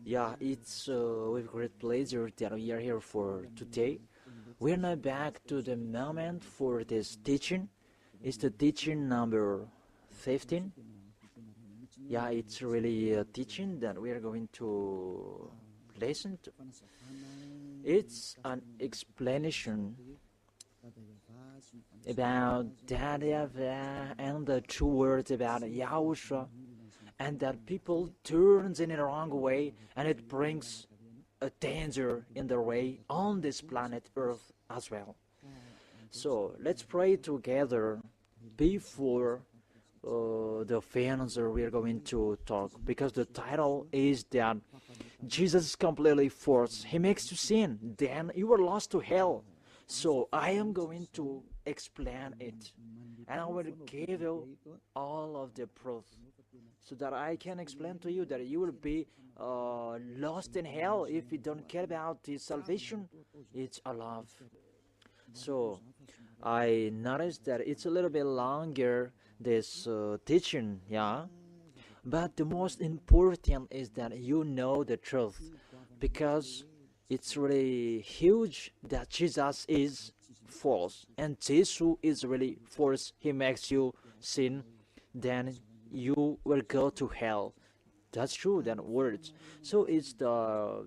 Yeah, it's with great pleasure that we are here for today. We're now back to the moment for this teaching. It's the teaching number 15. Yeah, it's really a teaching that we are going to listen to. It's an explanation about that YAHVAH and the true words about YAHOSHUAH, and that people turns in a wrong way, and it brings a danger in their way on this planet Earth as well. So let's pray together before the answer we are going to talk, because the title is that Jesus is completely forced. He makes you sin, then you are lost to hell. So I am going to explain it, and I will give you all of the proof, so that I can explain to you that you will be lost in hell if you don't care about the salvation. It's a love. So I noticed that it's a little bit longer, this teaching, yeah. But the most important is that you know the truth, because it's really huge that Jesus is false and Jesus is really false. He makes you sin, then you will go to hell. That's true, that words. So it's the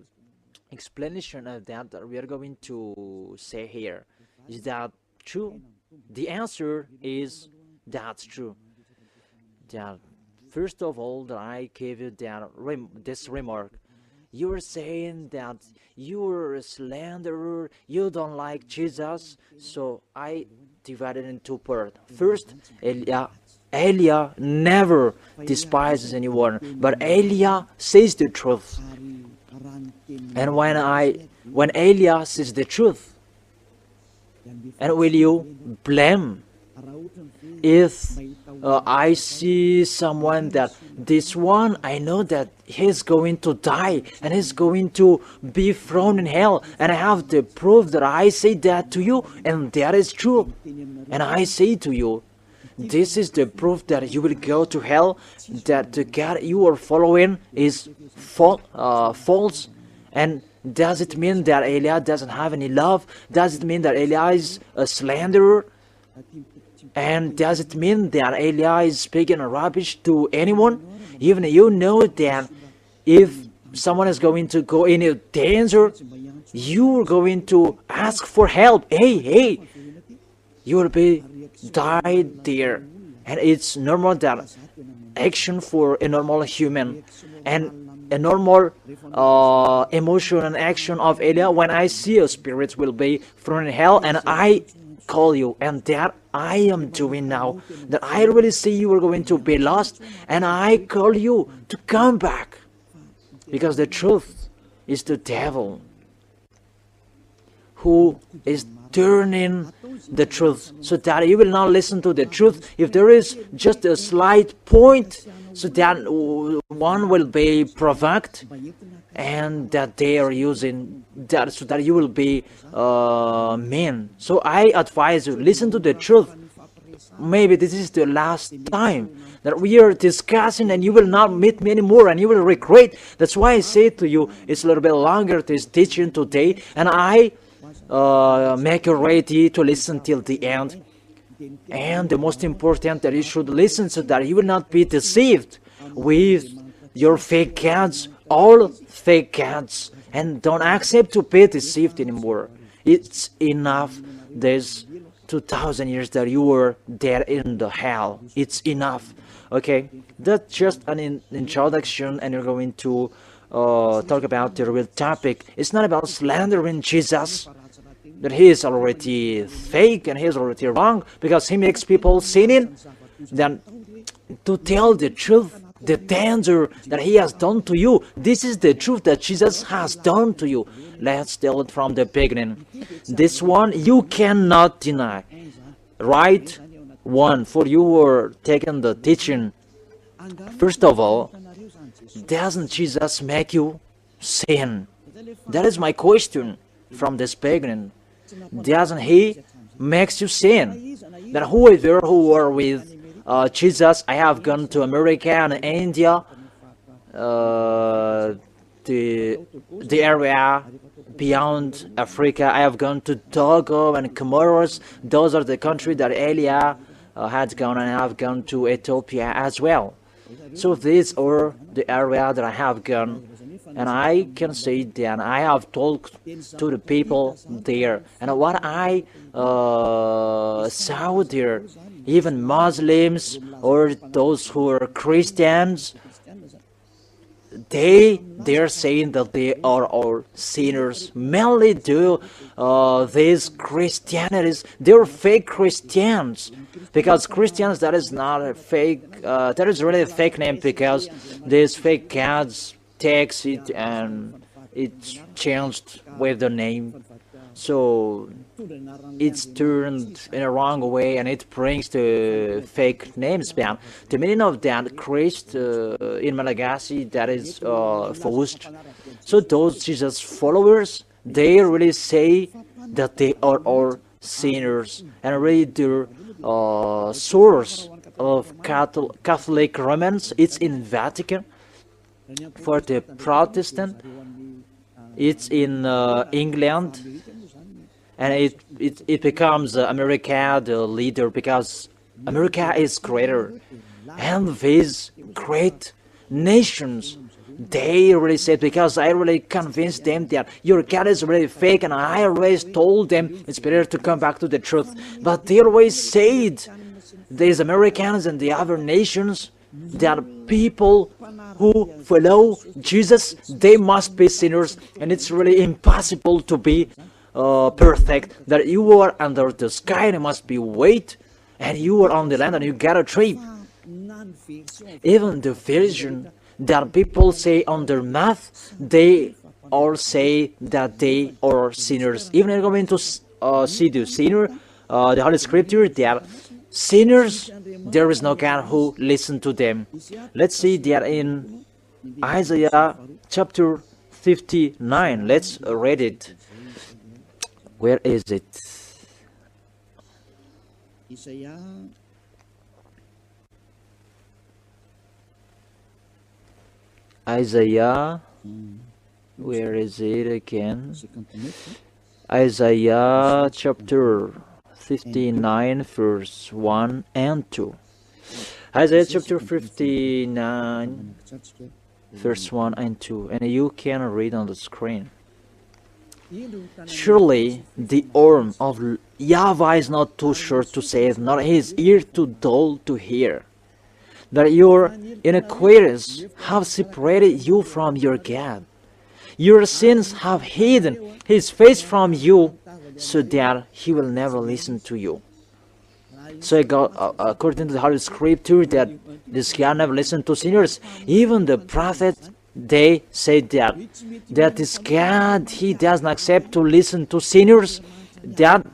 explanation of that we are going to say here. Is that true? The answer is that's true. That first of all, that I gave you that this remark. You are saying that you're a slanderer, you don't like Jesus. So I divided in two parts. First, Elia never despises anyone, but Elia says the truth. And when Elia says the truth, and will you blame if I see someone that this one, I know that he's going to die and he's going to be thrown in hell, and I have the proof that I say that to you, and that is true, and I say to you, this is the proof that you will go to hell, that the God you are following is false. And does it mean that Elia doesn't have any love? Does it mean that Elia is a slanderer? And does it mean that Elia is speaking rubbish to anyone? Even you know that if someone is going to go in a danger, you are going to ask for help. Hey, you will be died there. And it's normal that action for a normal human, and a normal emotion and action of Elia. When I see a spirit will be thrown in hell, and I call you, and that I am doing now, that I really see you are going to be lost, and I call you to come back, because the truth is the devil who is turning the truth, so that you will not listen to the truth. If there is just a slight point, so that one will be provoked, and that they are using that, so that you will be mean. So I advise you, listen to the truth. Maybe this is the last time that we are discussing, and you will not meet me anymore, and you will regret. That's why I say to you, it's a little bit longer this teaching today, and I make you ready to listen till the end. And the most important, that you should listen, so that you will not be deceived with your fake gods, all fake gods, and don't accept to be deceived anymore. It's enough this 2000 years that you were there in the hell. It's enough. Okay, that's just an introduction, and you're going to talk about the real topic. It's not about slandering Jesus, that he is already fake and he is already wrong because he makes people sinning. Then to tell the truth, the danger that he has done to you, this is the truth that Jesus has done to you. Let's tell it from the beginning. This one you cannot deny. Right? One, for you who are taking the teaching. First of all, doesn't Jesus make you sin? That is my question from this beginning. Doesn't he makes you sin? That whoever who are with Jesus, I have gone to America and India, uh, the area beyond Africa. I have gone to Togo and Comoros. Those are the countries that Elia had gone, and I have gone to Ethiopia as well. So these are the area that I have gone, and I can say that I have talked to the people there, and what I saw there, even Muslims or those who are Christians, they're saying that they are all sinners. Mainly do these Christianities, they're fake Christians, because Christians, that is not a fake, that is really a fake name, because these fake gods takes it and it's changed with the name, so it's turned in a wrong way, and it brings the fake names back. The meaning of that Christ in Malagasy, that is forced. So those Jesus followers, they really say that they are all sinners, and really their source of Catholic Romans, it's in Vatican. For the Protestant, it's in England, and it becomes America the leader, because America is greater, and these great nations, they really said, because I really convinced them that your God is really fake, and I always told them it's better to come back to the truth, but they always said, these Americans and the other nations, that people who follow Jesus, they must be sinners, and it's really impossible to be perfect, that you are under the sky and you must be weight, and you are on the land and you got a tree. Even the version that people say on their mouth, they all say that they are sinners. Even if you're going to see the sinner, the Holy Scripture, that sinners, there is no God who listens to them. Let's see that in Isaiah chapter 59. Let's read it. Where is it? Isaiah, where is it again? Isaiah chapter 59, verse 1 and 2. Isaiah chapter 59, verse 1 and 2. And you can read on the screen. Surely the arm of YAHVAH is not too short to save, nor his ear too dull to hear. That your iniquities have separated you from your God. Your sins have hidden his face from you, so that he will never listen to you. So according to the Holy Scripture, that this God never listened to sinners. Even the prophet, they say that this God, he does not accept to listen to sinners. That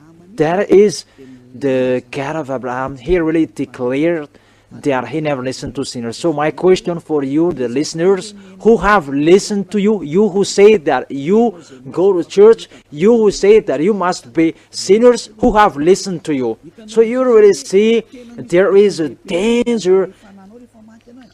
is the God of Abraham. He really declared that he never listened to sinners. So my question for you, the listeners who have listened to you, you who say that you go to church, you who say that you must be sinners, who have listened to you. So you really see there is a danger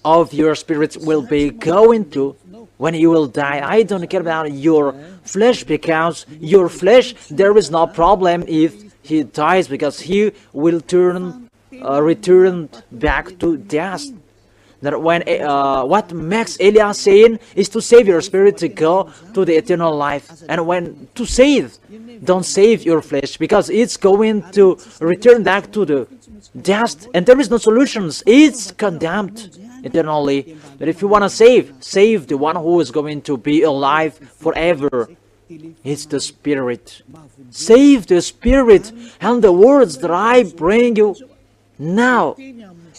of your spirits will be going to when you will die. I don't care about your flesh, because your flesh, there is no problem if he dies, because he will return back to dust. That when what makes Elias saying is to save your spirit to go to the eternal life, and when to save, don't save your flesh, because it's going to return back to the dust, and there is no solutions. It's condemned eternally. But if you want to save the one who is going to be alive forever. It's the Spirit. Save the Spirit, and the words that I bring you now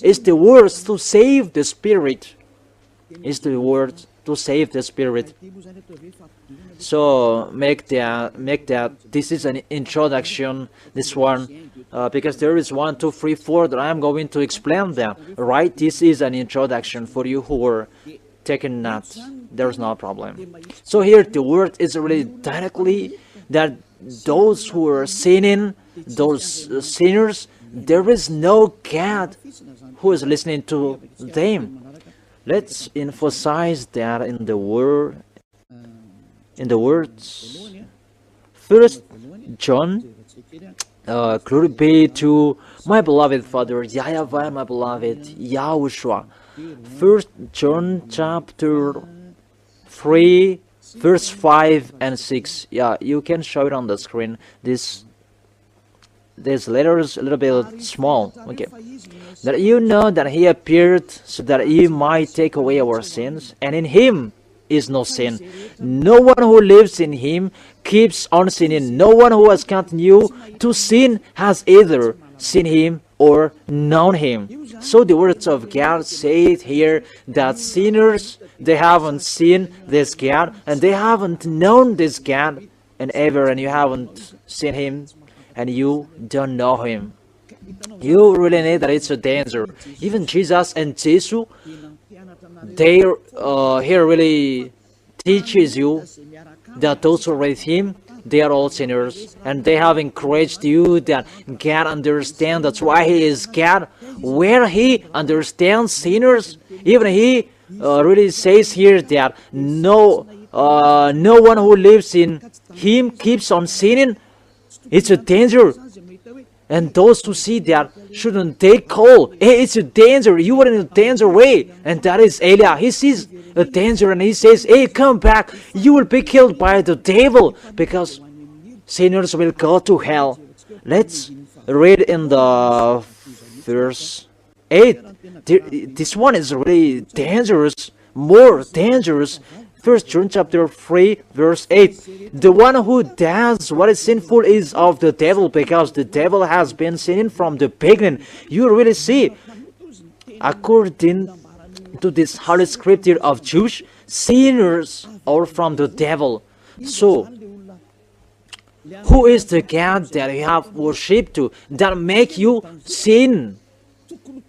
is the words to save the Spirit. Is the words to save the Spirit. So make that this is an introduction, this one, because there is 1, 2, 3, 4 that I am going to explain them. Right? This is an introduction for you who are taking notes. There's no problem. So here the word is really directly that those who are sinning, those sinners, there is no God who is listening to them. Let's emphasize that in the word, in the words. First John, glory be to my beloved Father YAHVAH, my beloved YAHOSHUAH. First John chapter 3, verse 5 and 6. Yeah, you can show it on the screen. This letters a little bit small. Okay. That you know that he appeared so that he might take away our sins, and in him is no sin. No one who lives in him keeps on sinning. No one who has continued to sin has either seen him or known him. So the words of God say here that sinners, they haven't seen this God, and they haven't known this God, and you haven't seen him, and you don't know him. You really need that. It's a danger. Even Jesus and Jesus, they here really teaches you that those who read him, they are all sinners, and they have encouraged you that God understands. That's why he is God, where he understands sinners. Even he really says here that no one who lives in him keeps on sinning. It's a danger. And those who see that, shouldn't they call, hey, it's a danger, you are in a danger way. And that is Eliah. He sees a danger and he says, hey, come back, you will be killed by the devil, because sinners will go to hell. Let's read in the verse 8. This one is really dangerous, more dangerous. 1 John chapter 3, verse 8. The one who does what is sinful is of the devil, because the devil has been sinning from the beginning. You really see, according to this Holy Scripture of Jews, sinners are from the devil. So, who is the God that you have worshipped to that make you sin?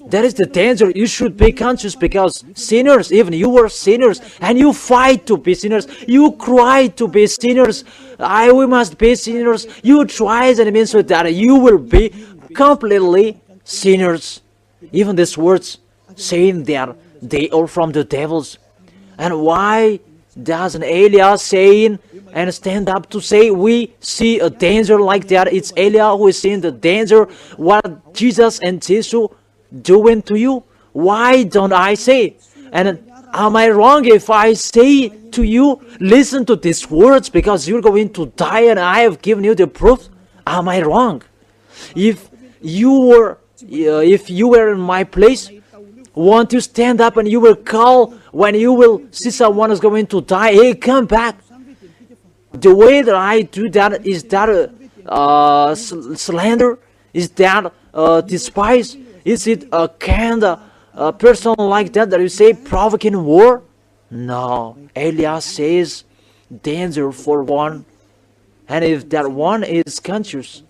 That is the danger. You should be conscious, because sinners, even you were sinners, and you fight to be sinners. You cry to be sinners. We must be sinners. You try, and it means that you will be completely sinners. Even these words saying that they are from the devils. And why doesn't Eliah saying and stand up to say we see a danger like that? It's Eliah who is seeing the danger. What Jesus and Jesus doing to you? Why don't I say? And am I wrong if I say to you, listen to these words, because you're going to die and I have given you the proof? Am I wrong? If you were in my place, won't you stand up and you will call when you will see someone is going to die, hey, come back? The way that I do that, is that slander? Is that despise? Is it a kind of person like that you say provoking war? No. Eliah says danger for one. And if that one is conscious,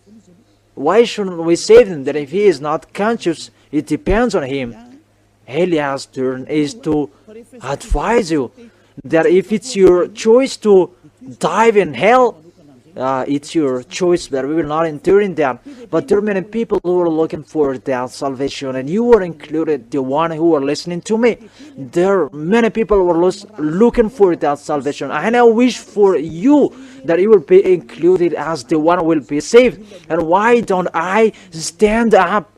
why shouldn't we save him? That if he is not conscious, it depends on him. Eliah's turn is to advise you that if it's your choice to dive in hell, it's your choice, but we will not enter in that. But there are many people who are looking for that salvation, and you are included, the one who are listening to me. There are many people who are looking for that salvation, and I wish for you that you will be included as the one who will be saved. And why don't I stand up?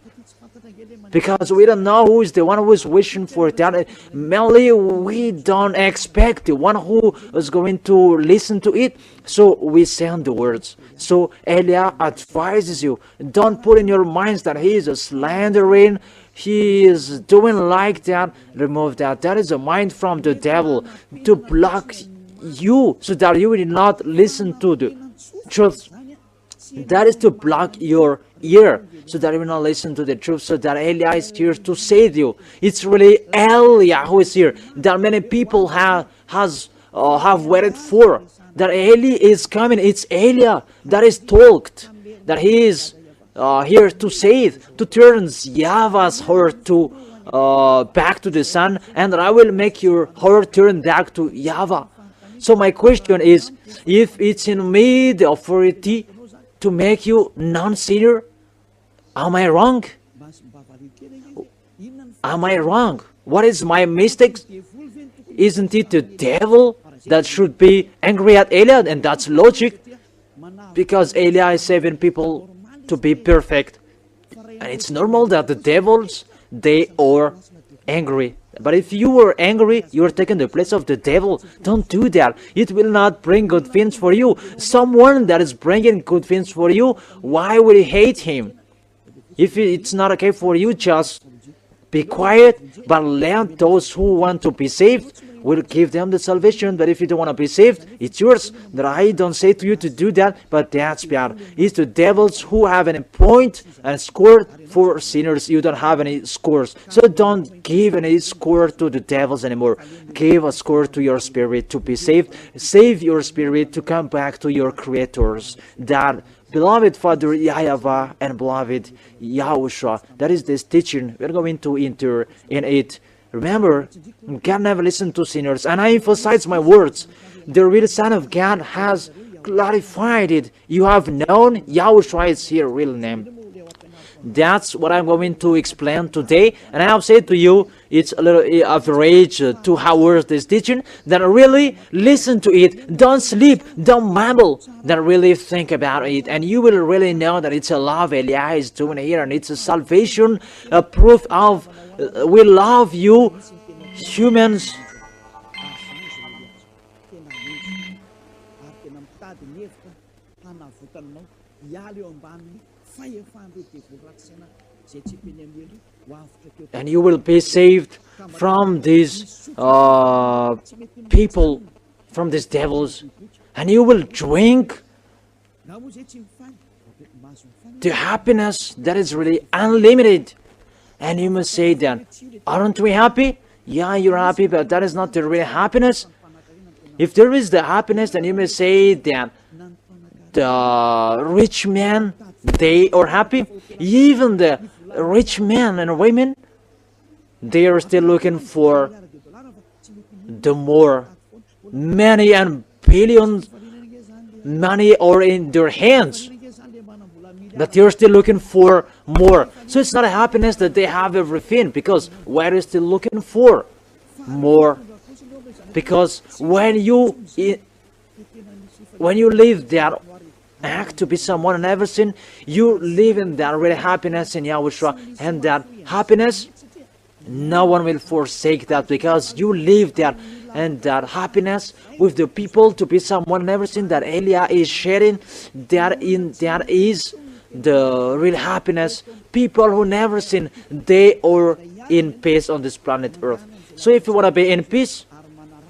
Because we don't know who is the one who is wishing for that. Mainly, we don't expect the one who is going to listen to it. So we send the words. So Eliah advises you, don't put in your minds that he is a slandering, he is doing like that. Remove that. That is a mind from the devil to block you so that you will not listen to the truth. That is to block your ear so that you will not listen to the truth, so that Eliah is here to save you. It's really Eliah who is here that many people have waited for. That Eli is coming. It's Eliah that is talked that he is here to save, to turn YAHVAH's heart to back to the Son, and that I will make your heart turn back to YAHVAH. So my question is, if it's in me the authority to make you non-sinner, am I wrong? Am I wrong? What is my mistake? Isn't it the devil that should be angry at Elia? And that's logic, because Elia is saving people to be perfect. And it's normal that the devils, they are angry. But if you were angry, you are taking the place of the devil. Don't do that. It will not bring good things for you. Someone that is bringing good things for you, why would you hate him? If it's not okay for you, just be quiet, but let those who want to be saved, will give them the salvation. But if you don't want to be saved, it's yours. That I don't say to you to do that, but that's bad. It's the devils who have a point and score for sinners. You don't have any scores, so don't give any score to the devils anymore. Give a score to your spirit to be saved. Save your spirit to come back to your creators. That beloved Father YAHVAH and beloved YAHOSHUAH, that is this teaching. We're going to enter in it. Remember, God never listened to sinners, and I emphasize my words. The real Son of God has clarified it. You have known YAHOSHUAH is his real name. That's what I'm going to explain today, and I have said to you, it's a little average 2 hours this teaching. Then really listen to it. Don't sleep, don't mumble. Then really think about it, and you will really know that it's a love Elia is doing here, and it's a salvation, a proof of we love you, humans. And you will be saved from these people, from these devils, and you will drink the happiness that is really unlimited. And you must say that, aren't we happy? Yeah, you're happy, but that is not the real happiness. If there is the happiness, then you must say that the rich men, they are happy. Even the rich men and women, they are still looking for the more. Many and billions money are in their hands, but they're still looking for more. So it's not a happiness that they have everything, because what are you still looking for? More. Because when you live that act to be someone and everything, you live in that real happiness in YAHOSHUAH, and that happiness, no one will forsake that, because you live that, and that happiness with the people to be someone and everything that Elia is sharing, that is the real happiness. People who never sin, they are in peace on this planet Earth. So if you want to be in peace,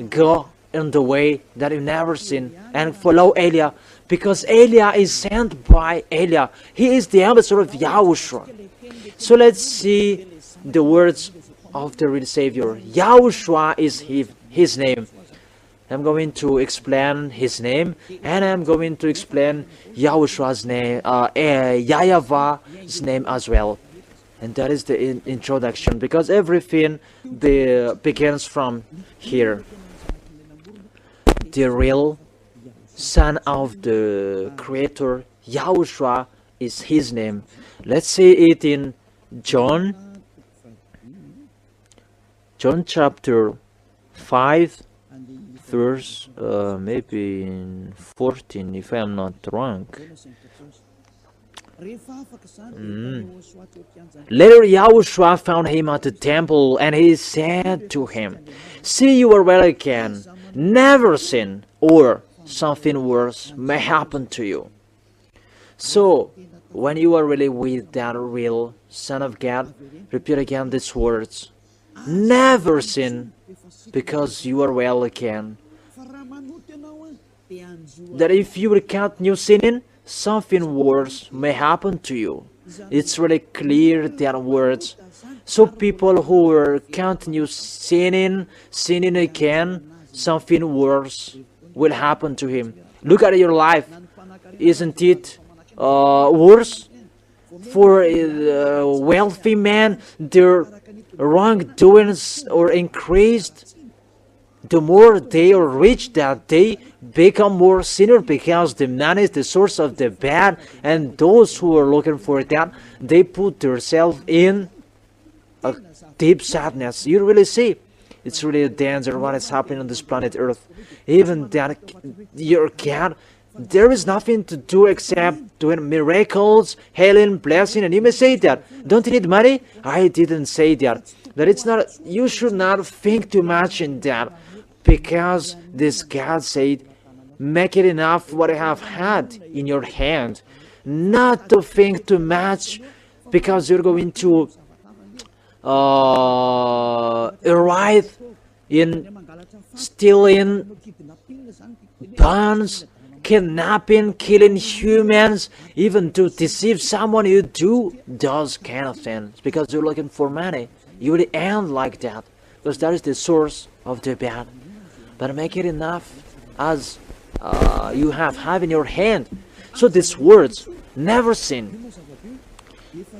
go in the way that you never sin and follow Elia, because Elia is sent by Elia. He is the ambassador of YAHOSHUAH. So let's see the words of the real Savior. YAHOSHUAH is his name. I'm going to explain his name, and I'm going to explain YAHOSHUAH's name, YAHVAH's name as well. And that is the introduction, because everything begins from here. The real Son of the Creator, YAHOSHUAH, is his name. Let's see it in John chapter 5, verse maybe in 14, if I am not wrong. Later YAHOSHUAH found him at the temple, and he said to him, "See, you are well again. Never sin, or something worse may happen to you." So, when you are really with that real Son of God, repeat again these words. Never sin, because you are well again. That if you will continue sinning, something worse may happen to you. It's really clear, that words. So people who will continue sinning again, something worse will happen to him. Look at your life. Isn't it worse? For a wealthy man, their wrongdoings are increased. The more they are rich, that they become more sinner, because the money is the source of the bad, and those who are looking for that, they put themselves in a deep sadness. You really see, it's really a danger what is happening on this planet Earth. Even that your God, there is nothing to do except doing miracles, healing, blessing, and you may say that. Don't you need money? I didn't say that. That it's not. You should not think too much in that, because this God said, make it enough what I have had in your hand. Not to think too much, because you're going to arrive in stealing, bonds, kidnapping, killing humans, even to deceive someone. You do those kind of things because you're looking for money. You will end like that, because that is the source of the bad. But make it enough as you have in your hand. So these words, never sin.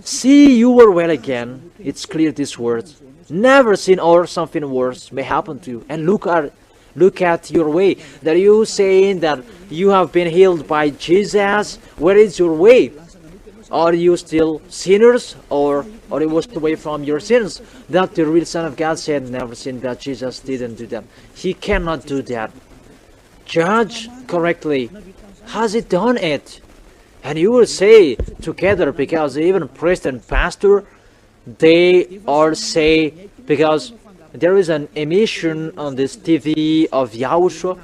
See, you were well again. It's clear these words. Never sin, or something worse may happen to you. And look at your way. That you saying that you have been healed by Jesus. Where is your way? Are you still sinners, or you washed away from your sins? That the real Son of God said, never sin, but Jesus didn't do that. He cannot do that. Judge correctly. Has he done it? And you will say together, because even priest and pastor, they all say, because there is an emission on this TV of YAHOSHUAH,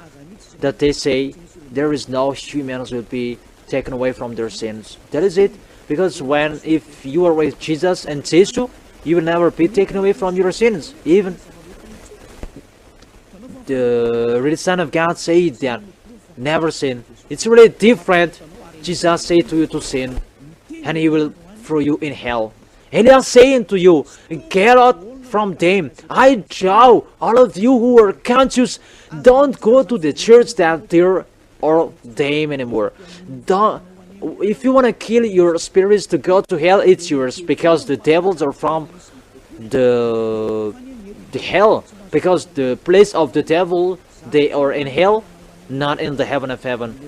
that they say there is no humans will be taken away from their sins. That is it. Because if you are with Jesus and Jesus, you will never be taken away from your sins. Even the real Son of God said that, never sin. It's really different. Jesus said to you to sin, and he will throw you in hell. And they are saying to you, get out from them. I tell all of you who are conscious, don't go to the church that there are them anymore. If you want to kill your spirits to go to hell, it's yours, because the devils are from the hell, because the place of the devil, they are in hell, not in the heaven of heaven.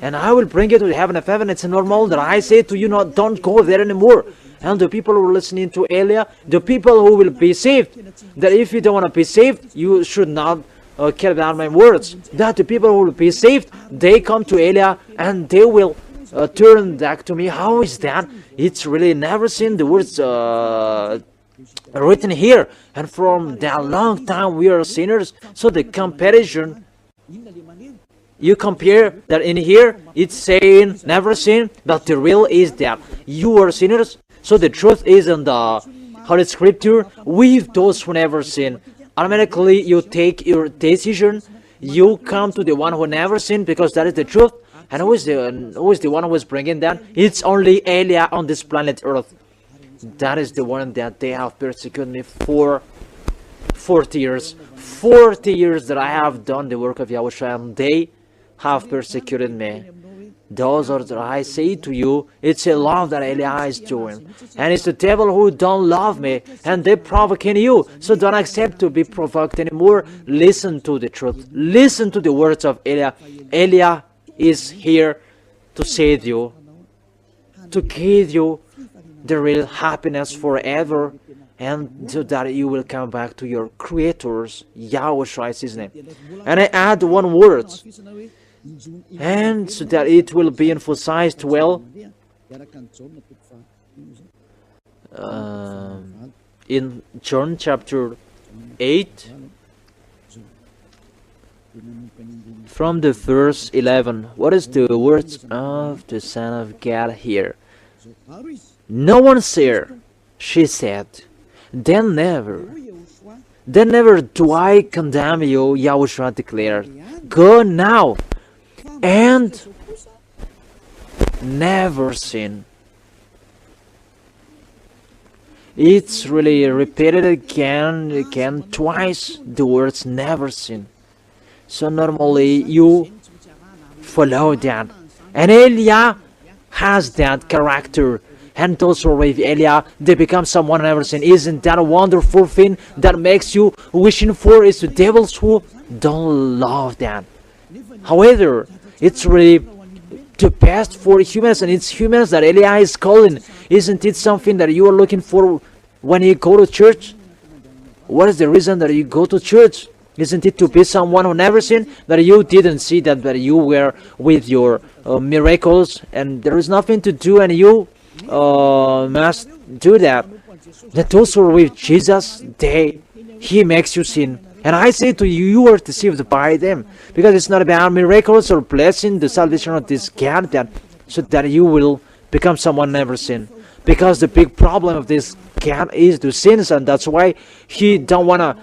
And I will bring you to the heaven of heaven. It's normal that I say to you, no, don't go there anymore. And the people who are listening to Elia, the people who will be saved, that if you don't want to be saved, you should not care about my words. That the people who will be saved, they come to Elia and they will turn back to me. How is that? It's really never seen the words written here. And from that long time we are sinners. So the comparison, you compare that in here, it's saying never sin, but the real is that you are sinners. So the truth is in the Holy Scripture, with those who never sin. Automatically you take your decision, you come to the one who never sinned, because that is the truth. And who is the one who is bringing that? It's only Elia on this planet Earth. That is the one that they have persecuted me for 40 years. 40 years that I have done the work of YAHOSHUAH, and they have persecuted me. Those are that I say to you, it's a love that Elia is doing. And it's the devil who don't love me, and they provoking you. So don't accept to be provoked anymore. Listen to the truth. Listen to the words of Elia. Elia is here to save you, to give you the real happiness forever, and so that you will come back to your Creator's, YAHOSHUAH is his name. And I add one word, and so that it will be emphasized well in John chapter 8, from the verse 11. What is the words of the Son of God here? No one's here, she said. Then never do I condemn you, YAHOSHUAH declared. Go now and never sin. It's really repeated again, twice, the words never sin. So normally you follow that. And Elia has that character. And also with Elia, they become someone never sin. Isn't that a wonderful thing that makes you wishing for? Is the devils who don't love that. However, it's really the best for humans, and it's humans that Elia is calling. Isn't it something that you are looking for when you go to church? What is the reason that you go to church? Isn't it to be someone who never sinned? That you didn't see that you were with your miracles, and there is nothing to do, and you must do that. That also with Jesus, He makes you sin. And I say to you, you are deceived by them, because it's not about miracles or blessing the salvation of this God, so that you will become someone never sin. Because the big problem of this God is the sins, and that's why He don't wanna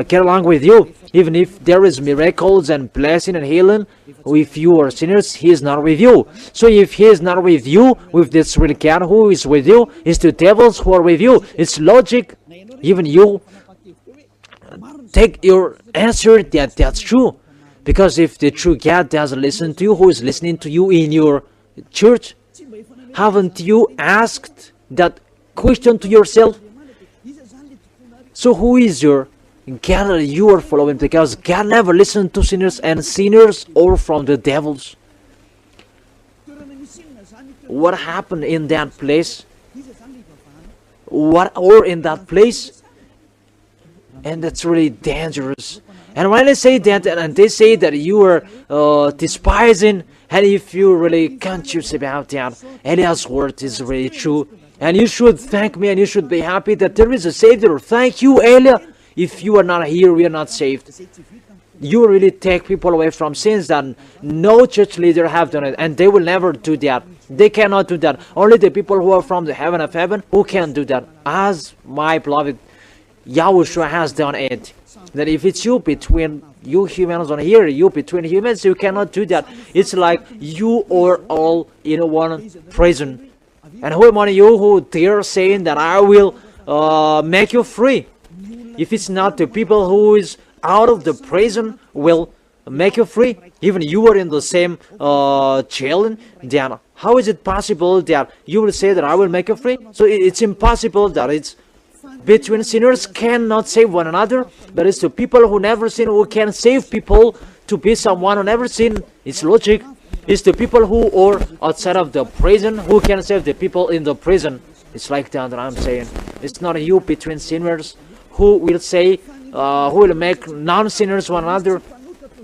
get along with you. Even if there is miracles and blessing and healing, if you are sinners, He is not with you. So if He is not with you, with this real God who is with you, it's the devils who are with you. It's logic. Even you take your answer that that's true. Because if the true God doesn't listen to you, who is listening to you in your church? Haven't you asked that question to yourself? So who is your God that you are following? Because God never listened to sinners, and sinners are from the devils. What happened in that place? What or in that place? And that's really dangerous. And when I say that, and they say that you are despising, and if you're really conscious about that, Eliah's word is really true. And you should thank me, and you should be happy that there is a Savior. Thank you, Eliah. If you are not here, we are not saved. You really take people away from sins that no church leader have done it, and they will never do that. They cannot do that. Only the people who are from the heaven of heaven who can do that. As my beloved YAHOSHUAH has done it. That if it's you between you humans on here, you between humans, you cannot do that. It's like you are all in one prison. And who among you who dare saying that I will make you free? If it's not the people who is out of the prison will make you free, even you are in the same jail, then how is it possible that you will say that I will make you free? So it's impossible that it's between sinners cannot save one another, but it's the people who never sin who can save people to be someone who never sin. It's logic. It's the people who are outside of the prison who can save the people in the prison. It's like that I'm saying. It's not you between sinners who will say, who will make non-sinners one another,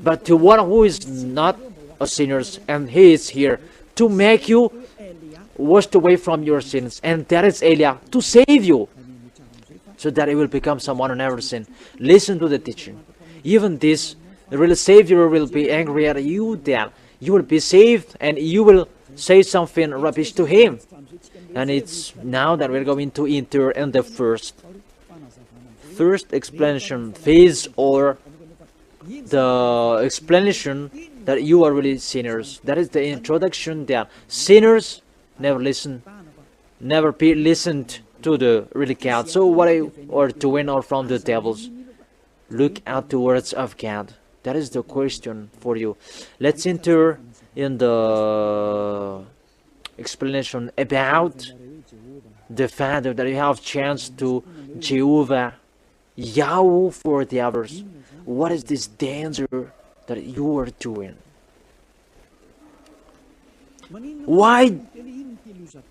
but the one who is not a sinner, and He is here to make you washed away from your sins, and that is Eliah to save you, so that you will become someone who never sinned. Listen to the teaching. Even this, the real Savior will be angry at you, that you will be saved and you will say something rubbish to Him. And it's now that we're going to enter in the first explanation phase, or the explanation that you are really sinners. That is the introduction that sinners never be listened to the really God. So what are doing or from the devils? Look at the words of God. That is the question for you. Let's enter in the explanation about the fact that you have chance to Jehovah, Yahweh for the others. What is this danger that you are doing? Why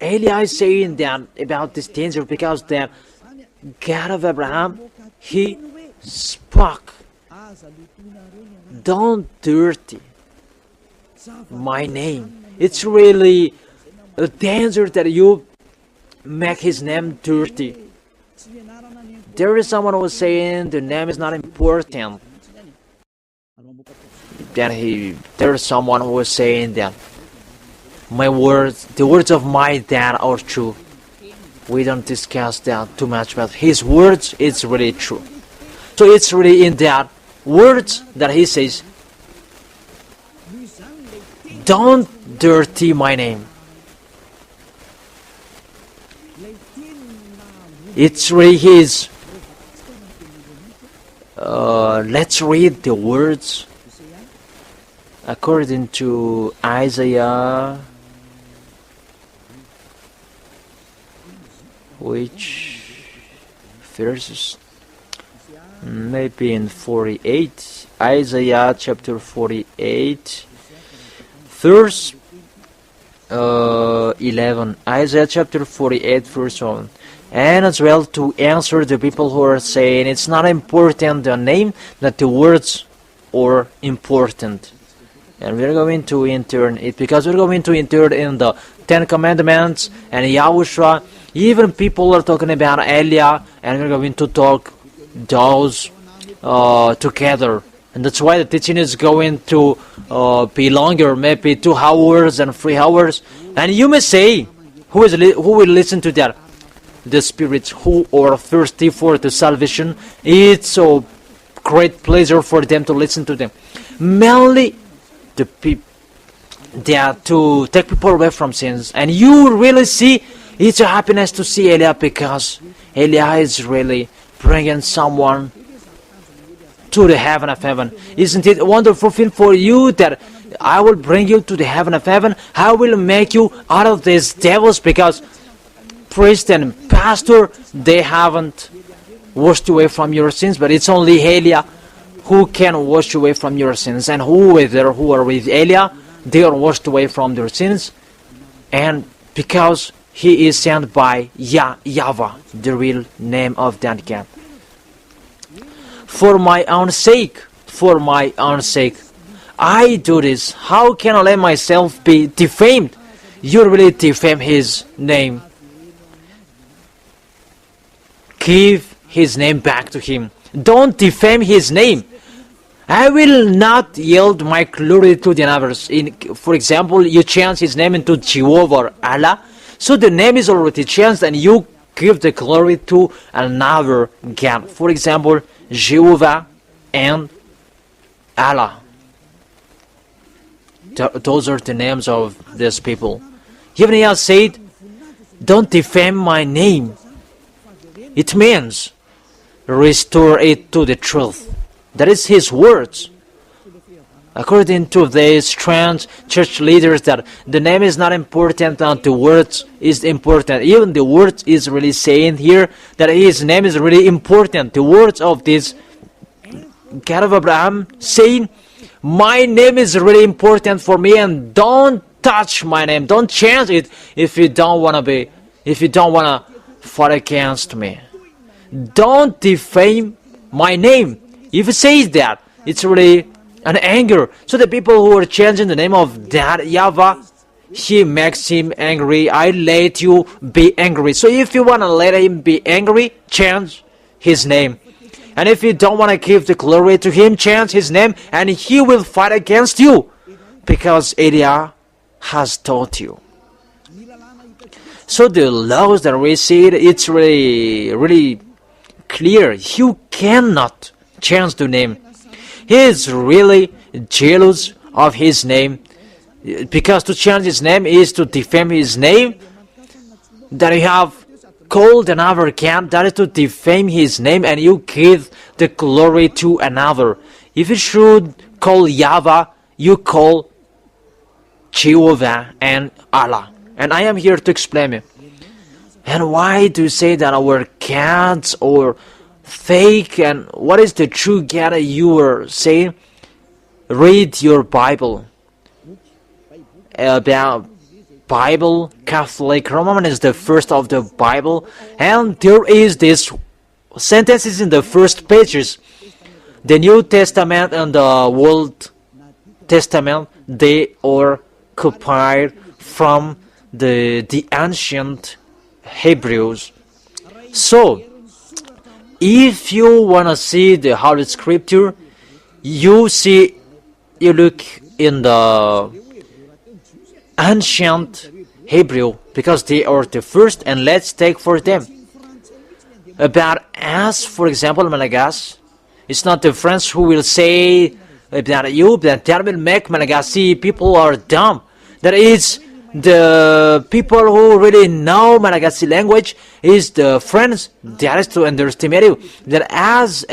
Eliah is saying that about this danger? Because the God of Abraham, He spoke, don't dirty my name. It's really a danger that you make His name dirty. There is someone who is saying the name is not important. Then there is someone who is saying that my words, the words of my dad are true. We don't discuss that too much, but his words is really true. So it's really in that words that he says, don't dirty my name. It's really his. Let's read the words according to Isaiah, which verses? Maybe in 48, Isaiah chapter 48, verse 11. Isaiah chapter 48, verse 1. and as well to answer the people who are saying it's not important the name, that the words are important. And we're going to enter it because we're going to enter in the Ten Commandments and YAHOSHUAH. Even people are talking about Elia, and we're going to talk those together. And that's why the teaching is going to be longer, maybe 2 hours and 3 hours. And you may say, who will listen to that? The spirits who are thirsty for the salvation. It's a great pleasure for them to listen to them. Mainly the people that to take people away from sins. And you really see, it's a happiness to see Elia, because Elia is really bringing someone to the heaven of heaven. Isn't it a wonderful thing for you that I will bring you to the heaven of heaven? I will make you out of these devils, because priest and pastor, they haven't washed away from your sins, but it's only Elia who can wash away from your sins. And who are with Elia, they are washed away from their sins, and because he is sent by YAHVAH, the real name of that God. For my own sake, I do this. How can I let myself be defamed? You really defame his name. Give his name back to him. Don't defame his name. I will not yield my glory to the others. For example, you change his name into Jehovah or Allah, so the name is already changed, and you give the glory to another God. For example, Jehovah and Allah. Those are the names of these people. Even he has said, don't defame my name. It means restore it to the truth. That is his words. According to these trans church leaders, that the name is not important and the words is important. Even the words is really saying here that his name is really important. The words of this God of Abraham saying, my name is really important for me, and don't touch my name. Don't change it if you don't want to fight against me. Don't defame my name. If it says that, it's really an anger. So the people who are changing the name of that YAHVAH, he makes him angry. I let you be angry. So if you want to let him be angry, change his name. And if you don't want to give the glory to him, change his name, and he will fight against you, because Elia has taught you. So the laws that we see, it's really clear. You cannot change the name. He is really jealous of his name, because to change his name is to defame his name. That you have called another God, that is to defame his name, and you give the glory to another. If you should call YAHVAH, you call Jehovah and Allah. And I am here to explain it. And why do you say that our gods are fake, and what is the true God you are saying? Read your Bible. About Bible, Catholic, Roman is the first of the Bible, and there is this sentences in the first pages. The New Testament and the Old Testament, they are copied from the ancient Hebrews. So, if you want to see the Holy Scripture, you look in the ancient Hebrew, because they are the first, and let's take for them. About us, for example, Malagasy, it's not the French who will say about you, that will make Malagasy people are dumb. That is the people who really know Malagasy language, is the French that is to underestimate you. That as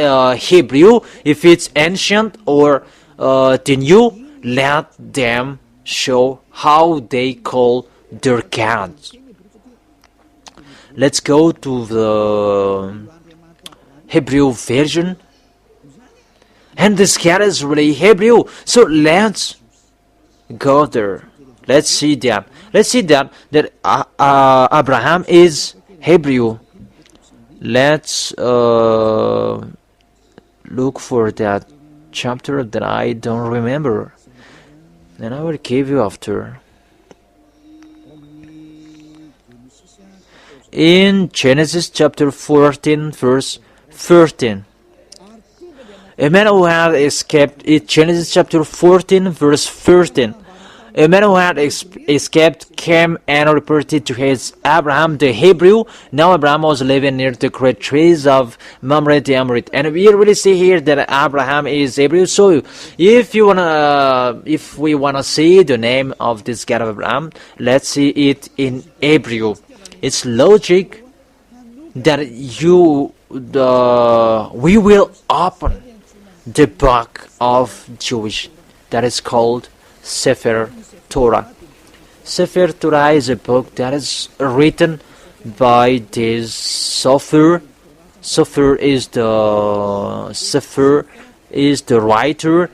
Hebrew, if it's ancient or the new, let them show how they call their gods. Let's go to the Hebrew version. And this God is really Hebrew. So let's go there. Let's see that. Let's see that Abraham is Hebrew. Let's look for that chapter that I don't remember, and I will give you after. In Genesis chapter 14 verse 13, a man who had escaped, in Genesis chapter 14 verse 13, a man who had escaped came and reported to his Abraham the Hebrew. Now Abraham was living near the great trees of Mamre the Amorite, and we really see here that Abraham is Hebrew. So if we wanna see the name of this God of Abraham, let's see it in Hebrew. It's logic that we will open the book of Jewish that is called Sefer Torah. Sefer Torah is a book that is written by this Sofer. Sofer is the writer,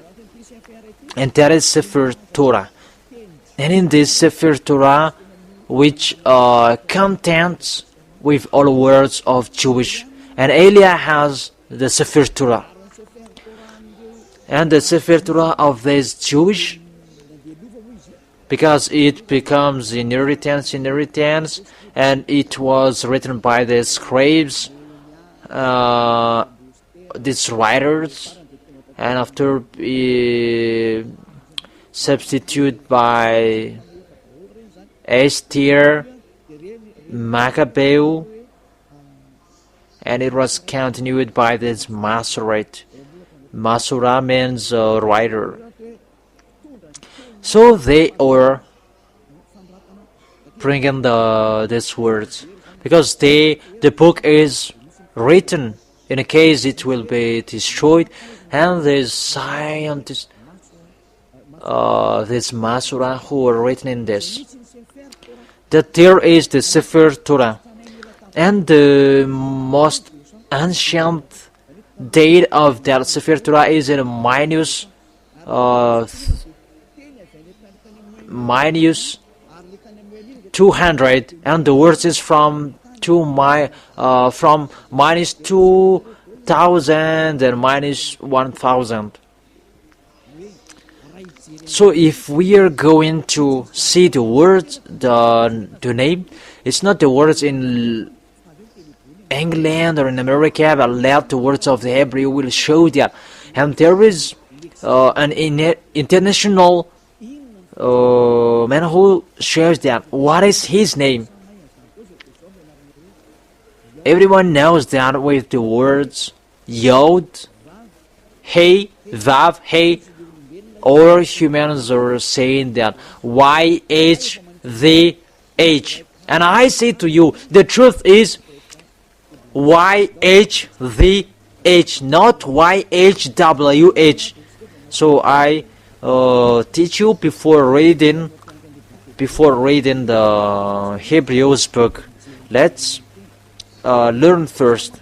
and that is Sefer Torah. And in this Sefer Torah, which contains with all words of Jewish, and Elia has the Sefer Torah, and the Sefer Torah of this Jewish, because it becomes inheritance, and it was written by the scribes, these writers, and after substitute by Esther, Maccabeu, and it was continued by this Masoret. Masura means writer. So they are bringing these words, because the book is written in a case it will be destroyed, and these scientists, this Masura, who are written in this, that there is the Sefer Torah, and the most ancient date of that Sefer Torah is in minus 200, and the words is from minus 2000 and minus 1000. So if we are going to see the words, the name, it's not the words in England or in America, but let the words of the Hebrew will show that. And there is an international man who shares that. What is his name? Everyone knows that with the words Yod, Hey, Vav, Hey, or humans are saying that YHVH. And I say to you, the truth is YHVH, not YHWH. So I teach you before reading the Hebrews book. Let's learn first.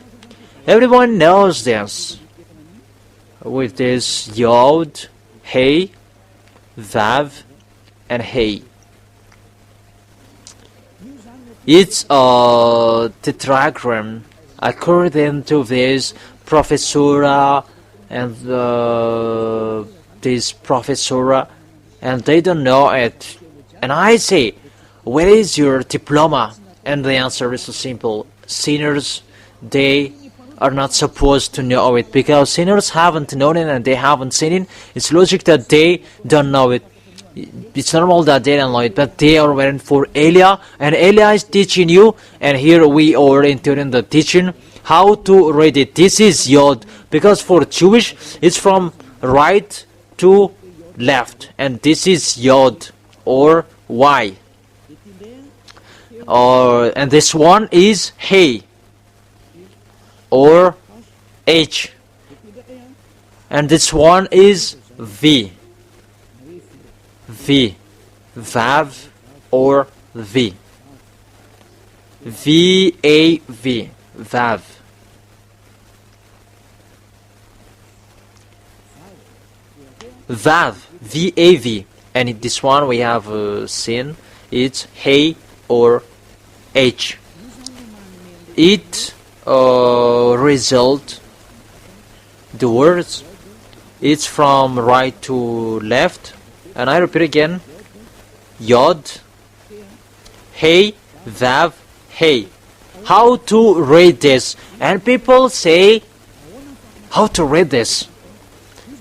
Everyone knows this. With this Yod, Hey, Vav, and Hey. It's a tetragram according to this professora and this professora, and they don't know it. And I say, where is your diploma? And the answer is so simple. Sinners, they are not supposed to know it, because sinners haven't known it and they haven't seen it. It's logic that they don't know it. It's normal that they don't know it, but they are waiting for Elia, and Elia is teaching you, and here we are entering the teaching how to read it. This is Yod, because for Jewish it's from right to left, and this is Yod or Y. And this one is Hey or H, and this one is V. Vav or V. V-A-V, Vav. Vav, V-A-V. And in this one we have seen it's Hey or H. It result the words. It's from right to left, and I repeat again: Yod, Hey, Vav, Hey. How to read this? And people say, how to read this?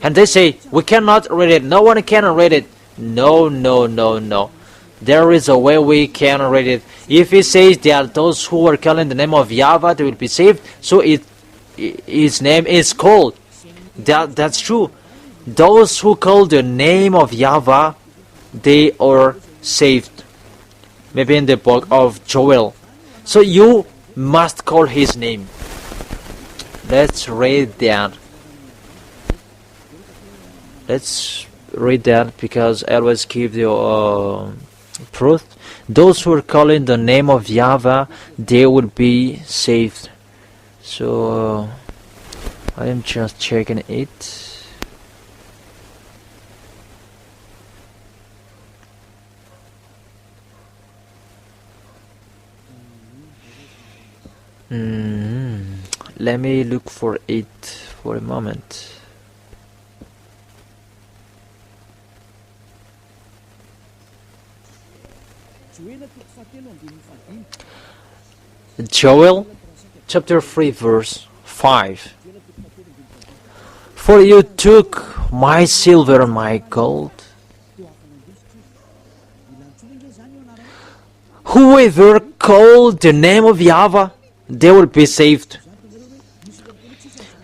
And they say, we cannot read it. No one can read it. No, no, no, no. There is a way we can read it. If it says that those who are calling the name of YAHVAH, they will be saved, so his name is called. That's true. Those who call the name of YAHVAH, they are saved. Maybe in the book of Joel. So you must call his name. Let's read that. Let's read that because I always give the proof. Those who are calling the name of YAHVAH, they will be saved. So I am just checking it. Let me look for it for a moment. Joel chapter 3 verse 5. For you took my silver and my gold. Whoever called the name of YAHVAH, they will be saved.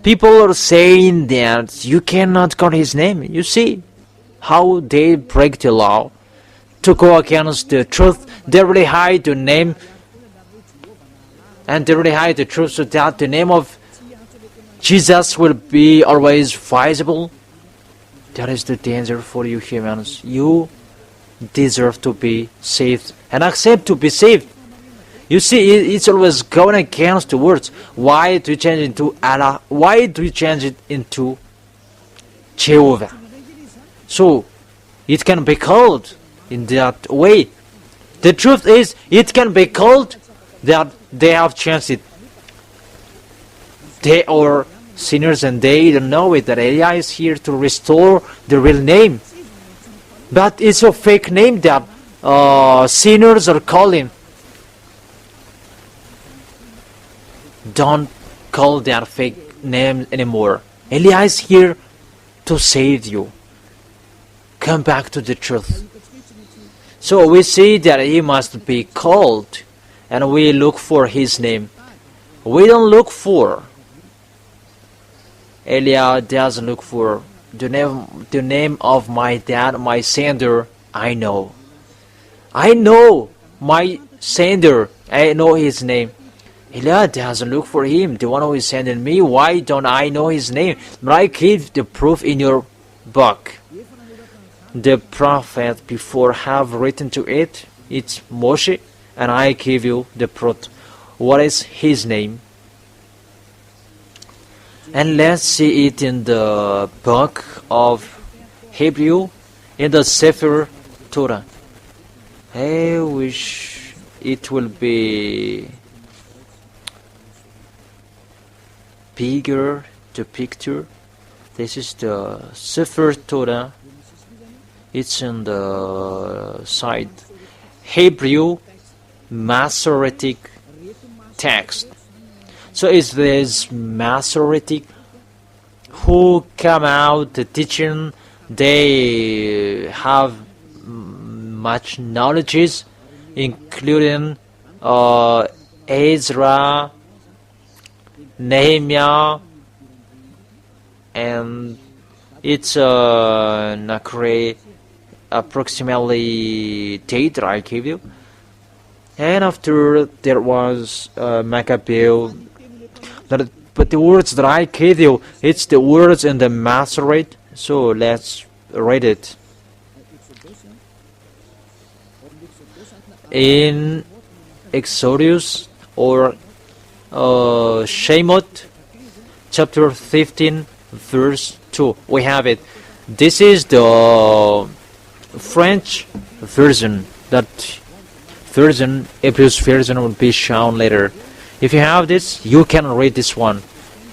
People are saying that you cannot call his name. You see how they break the law to go against the truth. They really hide the name, and they really hide the truth so that the name of Jesus will be always visible. That is the danger for you humans. You deserve to be saved and accept to be saved. You see, it's always going against the words. Why do you change it into Allah? Why do you change it into Jehovah? So it can be called in that way. The truth is, it can be called that they have changed it. They are sinners and they don't know it, that Allah is here to restore the real name. But it's a fake name that sinners are calling. Don't call that fake name anymore. Allah is here to save you. Come back to the truth. So we see that he must be called, and we look for his name. We don't look for. Elia doesn't look for the name of my dad, my sender. I know my sender. I know his name. Elia doesn't look for him, the one who is sending me. Why don't I know his name? But I give the proof in your book. The prophet before have written to it, it's Moshe, and I give you the proof. What is his name? And let's see it in the book of Hebrew, in the Sefer Torah. I wish it will be bigger, the picture. This is the Sefer Torah. It's in the side Hebrew Masoretic text. So it's this Masoretic who come out teaching. They have much knowledge, including Ezra, Nehemiah, and it's approximately date that I gave you. And after there was Maccabeo. But the words that I gave you, it's the words in the Masoret. So let's read it. In Exodus or Shemot, chapter 15, verse 2, we have it. This is the French version. That version, Hebrew version, will be shown later. If you have this, you can read this one.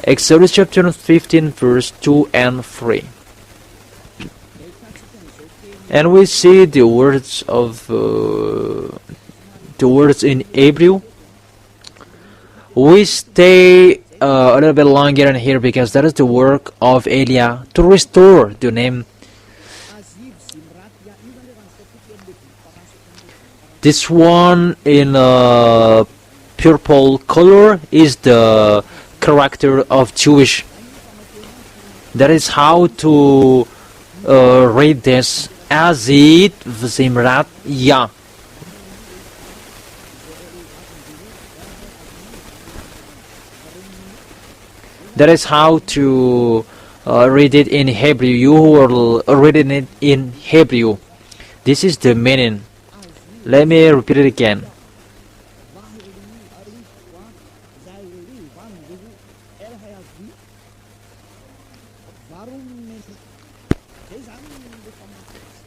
Exodus chapter 15 verse 2 and 3. And we see the words in Hebrew. We stay a little bit longer in here because that is the work of Elia to restore the name. This one in purple color is the character of Jewish. That is how to read this. Azid Vzimrat Ya. That is how to read it in Hebrew. You are reading it in Hebrew. This is the meaning. Let me repeat it again.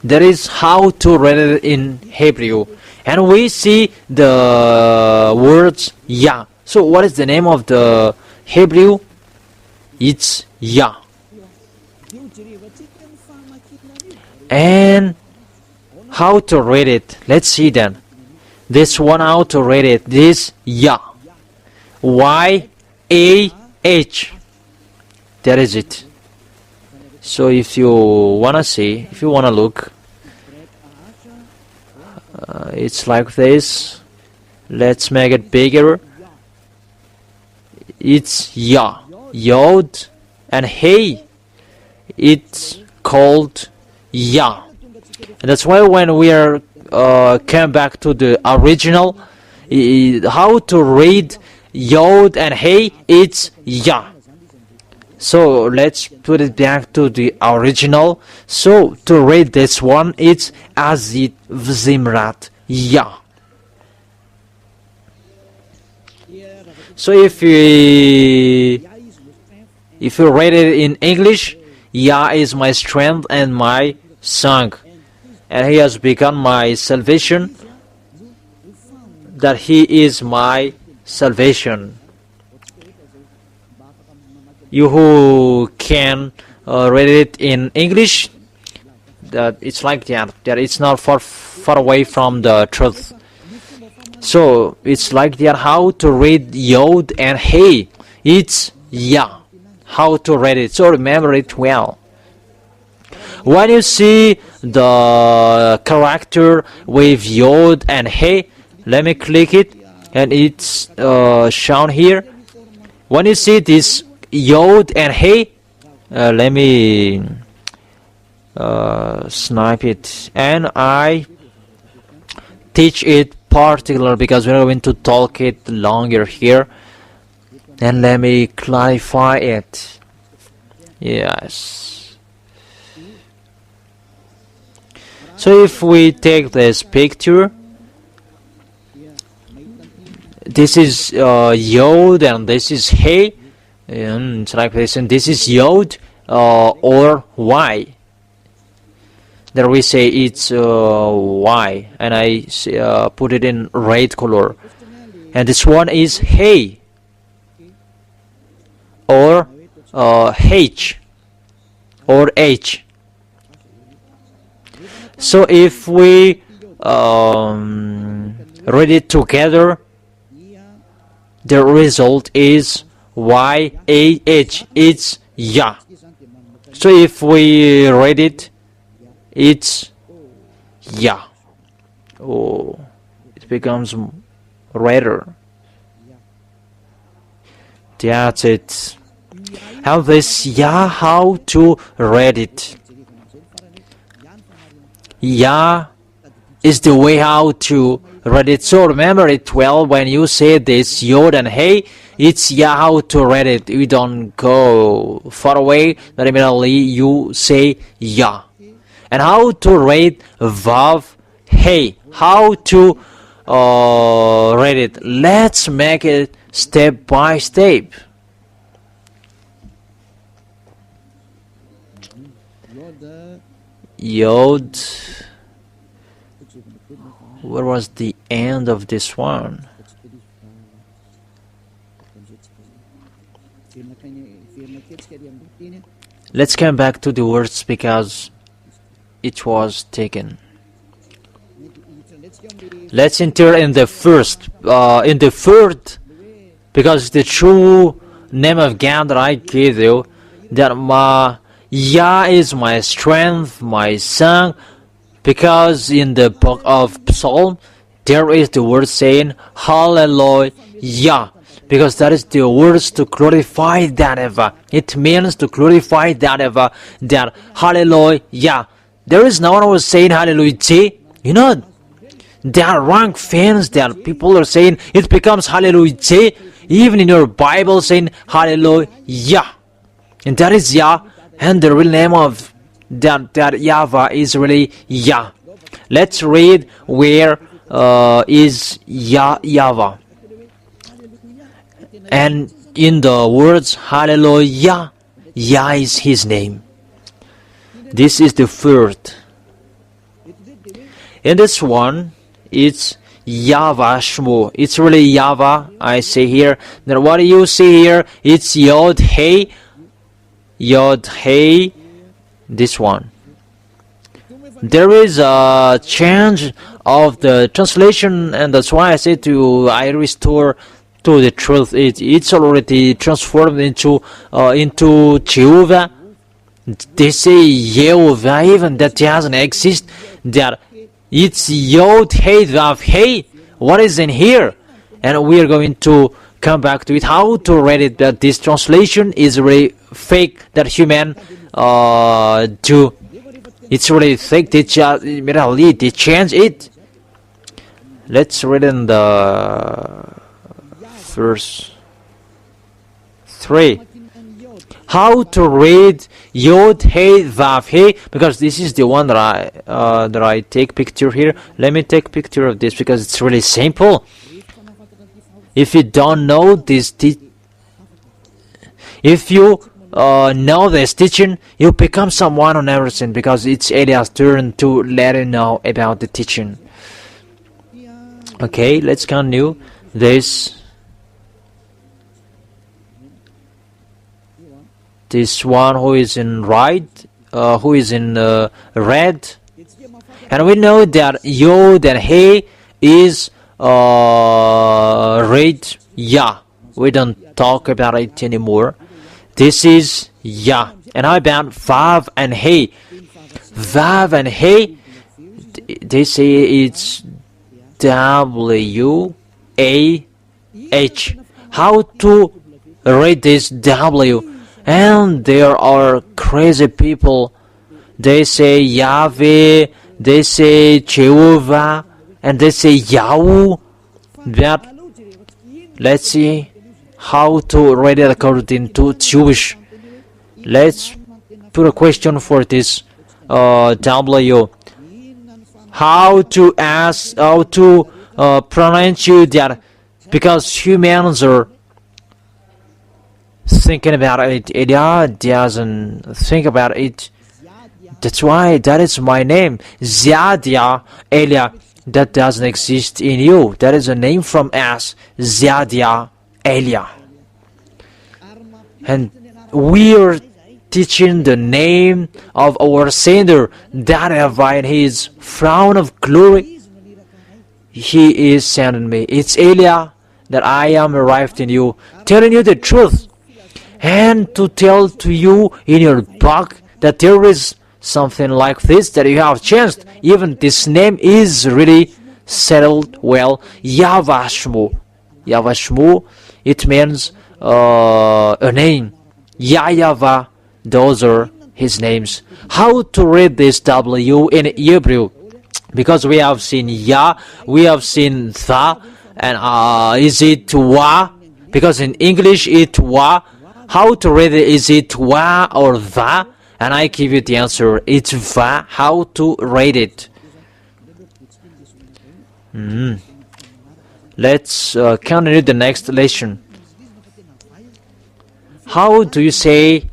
That is how to read it in Hebrew. And we see the words Yah. So what is the name of the Hebrew? It's Yah. And how to read it? Let's see then. This one, how to read it? This Yah. Y-A-H. That is it. So if you wanna see, if you wanna look, it's like this. Let's make it bigger. It's Yah. Yod and Hey. It's called Yah. And that's why when we are come back to the original, how to read Yod and Hey, it's Yah. So let's put it back to the original. So to read this one, it's Azid Vzimrat Yah. So if you read it in English, Yah is my strength and my song, and He has become my salvation. That He is my salvation. You who can read it in English, that it's like that it's not far away from the truth. So it's like that. How to read Yod and Hey, it's Yah. How to read it, so remember it well. When you see the character with Yod and Hey, let me click it, and it's shown here. When you see this Yod and Hey, let me snipe it, and I teach it particular because we're going to talk it longer here. And let me clarify it. Yes. So if we take this picture, this is Yod and this is Hey. And it's like this, and this is Yod or Y. There we say it's Y, and I put it in red color. And this one is Hey or H or H. So if we read it together, the result is Y-A-H. It's Yah. So if we read it, it's Yah. Oh, it becomes redder. That's it. How this Yah, how to read it. Yah is the way how to read it. So remember it well when you say this Yod and Hey, it's Yah how to read it. You don't go far away, but immediately you say Yah. And how to read Vav Hey. How to read it. Let's make it step by step. Yod. Where was the end of this one? Let's come back to the words because it was taken. Let's enter in the third, because the true name of God that I gave you, that Yah is my strength, my song, because in the book of Psalm there is the word saying Hallelujah, because that is the words to glorify that ever. It means to glorify that ever, that Hallelujah. There is no one who is saying Hallelujah. You know, there are wrong fans that people are saying it becomes Hallelujah, even in your Bible saying Hallelujah, and that is Yah, and the real name of that YAHVAH is really Yah. Let's read where is YAHVAH, and in the words Hallelujah, Yah is his name. This is the third. In this one, it's YAHVAH. It's really YAHVAH. I say here. Then what do you see here? It's Yod Hey. This one. There is a change of the translation, and that's why I say I restore to the truth. It's already transformed into Jehovah. They say Yehovah, even that doesn't exist. That it's Yod Hey Vav Hey. What is in here? And we are going to come back to it. How to read it? That this translation is really fake. That human do. It's really fake. They change it. Let's read in the verse 3. How to read Yod Hey Vav Hey, because this is the one that I take picture here. Let me take picture of this because it's really simple. If you don't know this, if you know this teaching, you become someone on everything, because it's Elias' turn to let you know about the teaching. Okay, let's continue this. This one who is in red, and we know that Yod and Hey is red Yah. We don't talk about it anymore. This is Yah. And how about Vav and Hey? Vav and Hey, they say it's W-A-H. How to read this W? And there are crazy people. They say Yahweh, they say Jehovah, and they say Yahweh. But let's see how to read it according to Jewish. Let's put a question for this W. How to pronounce you that, because humans are thinking about it. Elia doesn't think about it. That's why that is my name, Ziadia Elia. That doesn't exist in you. That is a name from us, Ziadia Elia. And we are teaching the name of our sender, that in his frown of glory, he is sending me. It's Elia that I am arrived in you, telling you the truth, and to tell to you in your book that there is something like this that you have changed. Even this name is really settled well. YAHVAH. YAHVAH, it means a name. YAHVAH, those are his names. How to read this W in Hebrew? Because we have seen Yah, we have seen Tha, and is it Wa? Because in English it Wa. How to read it? Is it Wa or Va? And I give you the answer. It's Va. How to read it? Let's continue the next lesson. How do you say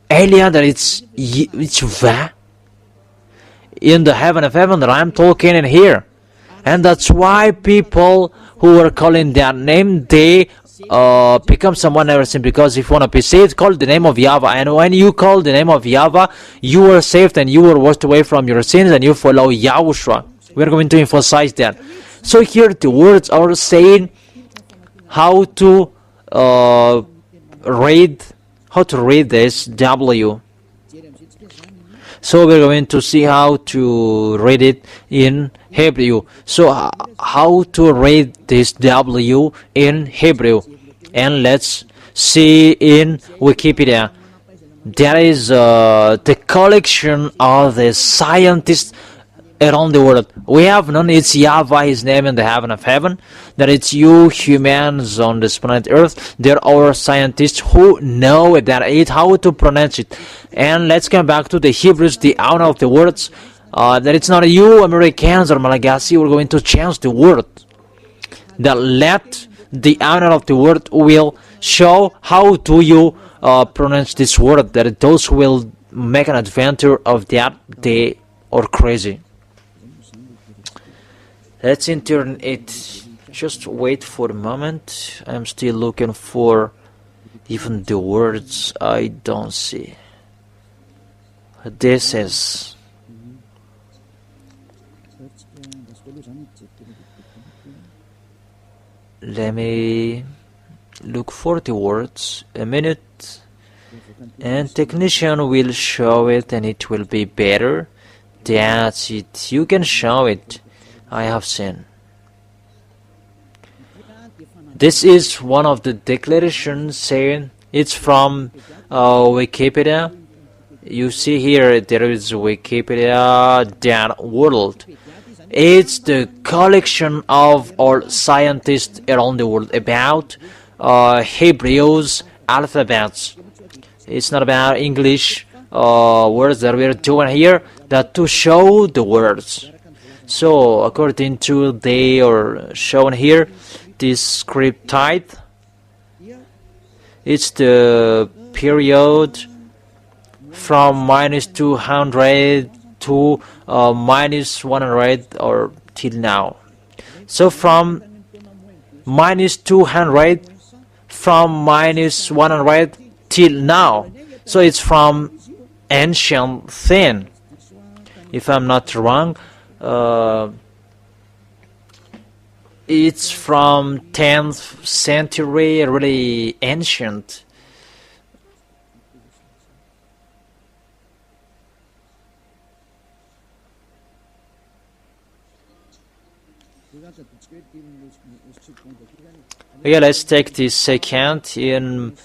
Elia that it's Va? In the heaven of heaven that I'm talking in here. And that's why people who are calling that name, they become someone never sinned. Because if you want to be saved, call the name of YAHVAH, and when you call the name of YAHVAH, you are saved and you are washed away from your sins and you follow YAHOSHUAH. We're going to emphasize that. So here the words are saying how to read this W. So we're going to see how to read it in Hebrew. So how to read this W in Hebrew, and let's see in Wikipedia. There is the collection of the scientists around the world. We have known it's YAHVAH, his name in the heaven of heaven, that it's you humans on this planet Earth. There are scientists who know that how to pronounce it. And let's come back to the Hebrews, the owner of the words, that it's not you Americans or Malagasy who are going to change the word. That let the owner of the word will show how do you pronounce this word, that those who will make an adventure of that, they are crazy. Let's enter it. Just wait for a moment. I'm still looking for even the words I don't see. This is. Let me look for the words. A minute. And technician will show it and it will be better. That's it. You can show it. I have seen. This is one of the declarations saying it's from Wikipedia. You see here there is Wikipedia.world. It's the collection of all scientists around the world about Hebrew's alphabets. It's not about English words that we're doing here, that to show the words. So according to they are shown here, this script type, it's the period from -200 to -100 or till now. So from -200, from -100 till now. So it's from ancient thing, if I'm not wrong. It's from 10th century, really ancient. Okay, let's take this second in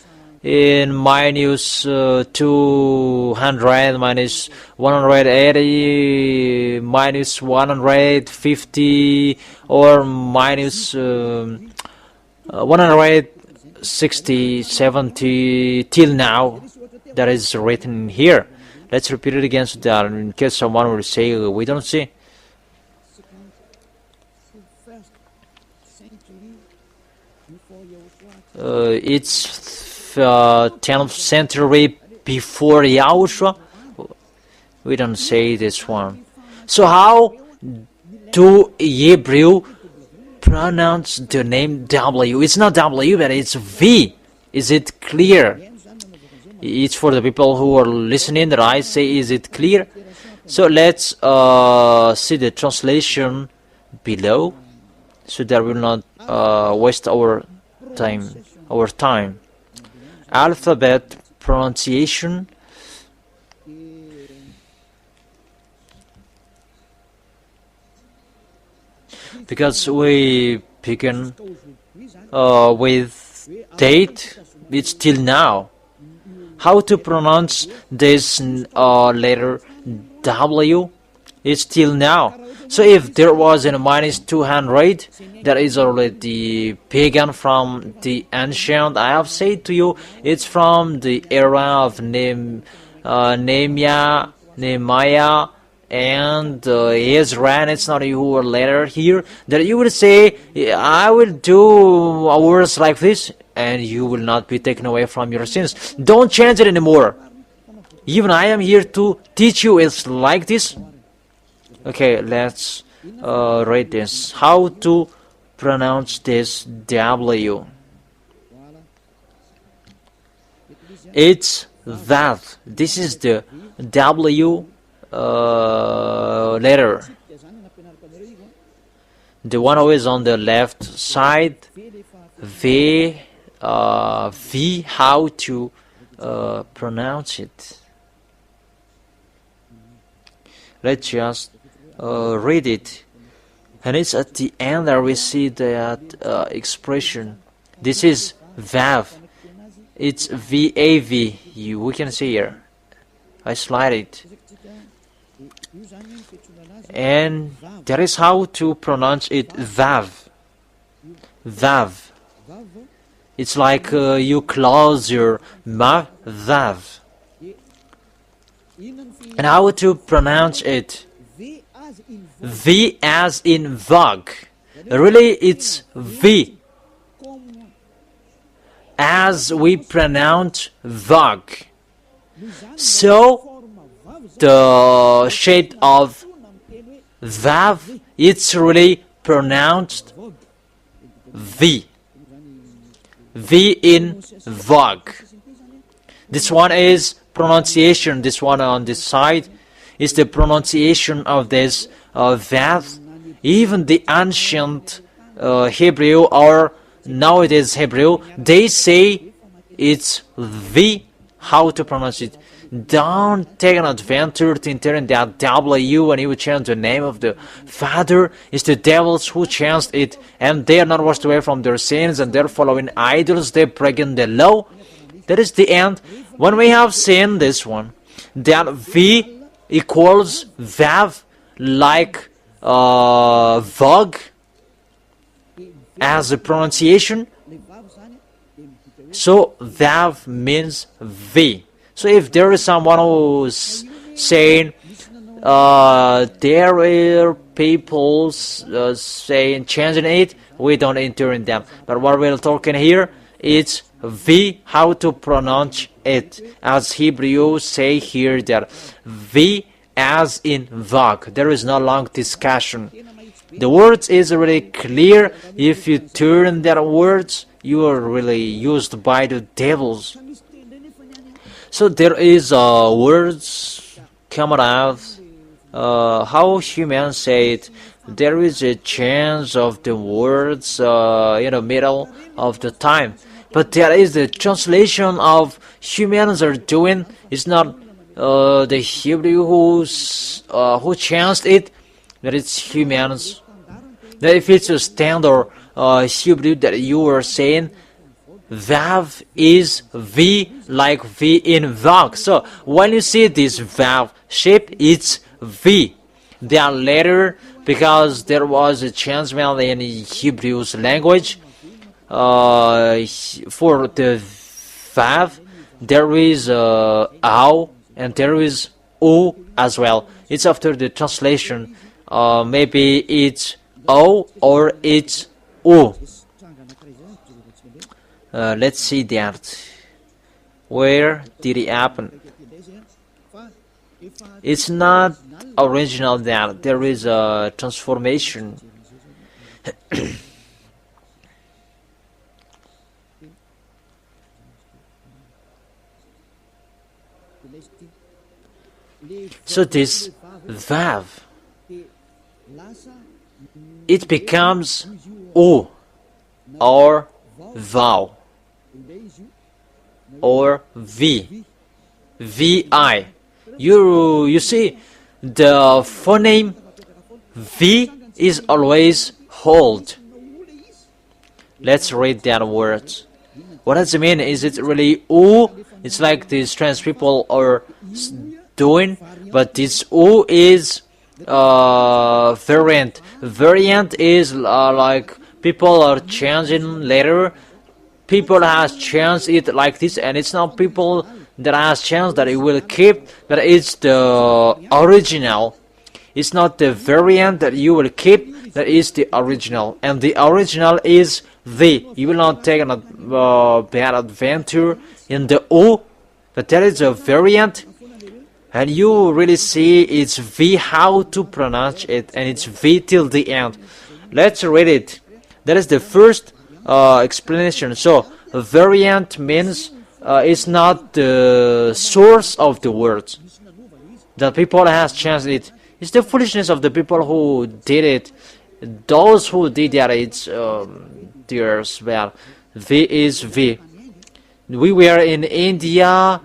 -200, -180, -150, or -160, 70 till now. That is written here. Let's repeat it again so that in case someone will say we don't see. It's 10th century before Yahushua. We don't say this one. So how do Hebrew pronounce the name W? It's not W, but it's V. Is it clear? It's for the people who are listening that I say, is it clear? So let's see the translation below, so that we will not waste our time. Alphabet pronunciation. Because we begin with date, it's till now. How to pronounce this letter W? It's till now. So if there was in -200, that is already pagan from the ancient. I have said to you, it's from the era of Nehemiah, and Ezra, and it's not you who are later here, that you will say, I will do words like this, and you will not be taken away from your sins. Don't change it anymore. Even I am here to teach you it's like this. Okay, let's read this. How to pronounce this W. It's that. This is the W letter. The one who is on the left side. V, how to pronounce it. Let's just read it. And it's at the end that we see that expression. This is VAV. It's VAV. We can see here. I slide it. And that is how to pronounce it, VAV. VAV. It's like you close your mouth, VAV. And how to pronounce it? V as in VOG. Really, it's V. As we pronounce VOG. So, the shape of VAV, it's really pronounced V. V in VOG. This one is pronunciation. This one on this side is the pronunciation of this VAV. Even the ancient Hebrew or nowadays Hebrew, they say it's V. How to pronounce it? Don't take an adventure to enter in that W and you will change the name of the Father. It's the devils who changed it, and they are not washed away from their sins, and they're following idols, they're breaking the law. That is the end. When we have seen this one, that V equals VAV, like VOG as a pronunciation. So VAV means V. So if there is someone who's saying there are people saying changing it, we don't enter in them. But what we're talking here is V, how to pronounce it. As Hebrews say here that V as in VOG. There is no long discussion. The words is really clear. If you turn that words, you are really used by the devils. So there is words coming out. How humans say it. There is a change of the words in the middle of the time. But there is the translation of humans are doing. It's not the Hebrew who changed it. That it's humans. That if it's a standard Hebrew that you were saying, VAV is V like V in VOG. So when you see this VAV shape, it's V. They are later because there was a changement in Hebrew's language. For the VAV, there is AU and there is U as well. It's after the translation. Maybe it's O or it's U. Let's see that. Where did it happen? It's not original that. There is a transformation. So this VAV, it becomes U or VOW or V, VI. You see, the phoneme V is always hold. Let's read that word. What does it mean? Is it really U? It's like these trans people are doing, but this U is variant. Variant is like people are changing later. People has changed it like this, and it's not people that has changed that it will keep, but it's the original. It's not the variant that you will keep, that is the original. And the original is V. You will not take a bad adventure in the U, but that is a variant. And you really see it's V, how to pronounce it, and it's V till the end. Let's read it. That is the first explanation. So, a variant means is not the source of the words. The people has changed it. It's the foolishness of the people who did it. Those who did that, it's theirs. Well, V is V. We were in India,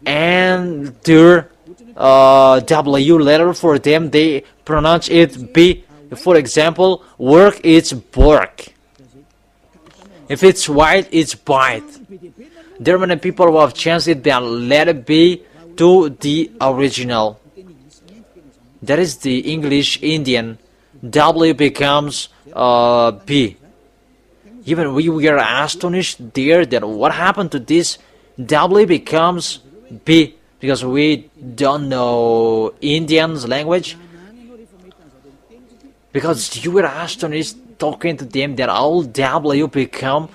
and their W letter for them, they pronounce it B. For example, work is work. If it's white, it's white. There are many people who have changed it their letter B to the original. That is the English Indian. W becomes B. Even we were astonished there that what happened to this W becomes B, because we don't know Indian's language. Because you were astonished talking to them that all W become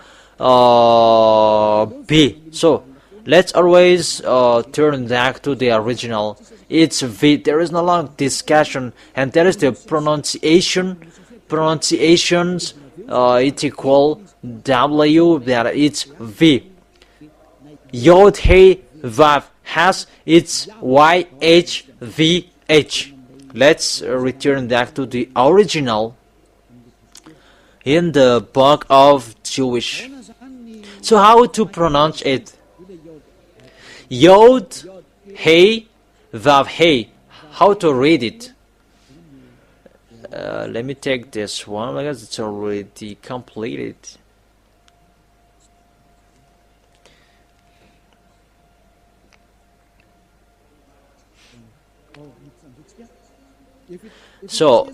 B. So let's always turn back to the original. It's V. There is no long discussion, and there is the pronunciation. Pronunciations it's equal W, that it's V. Yod Hey Vav has its YHVH. Let's return back to the original in the book of Jewish. So how to pronounce it? Yod Hey Vav Hey. How to read it? Let me take this one because it's already completed. So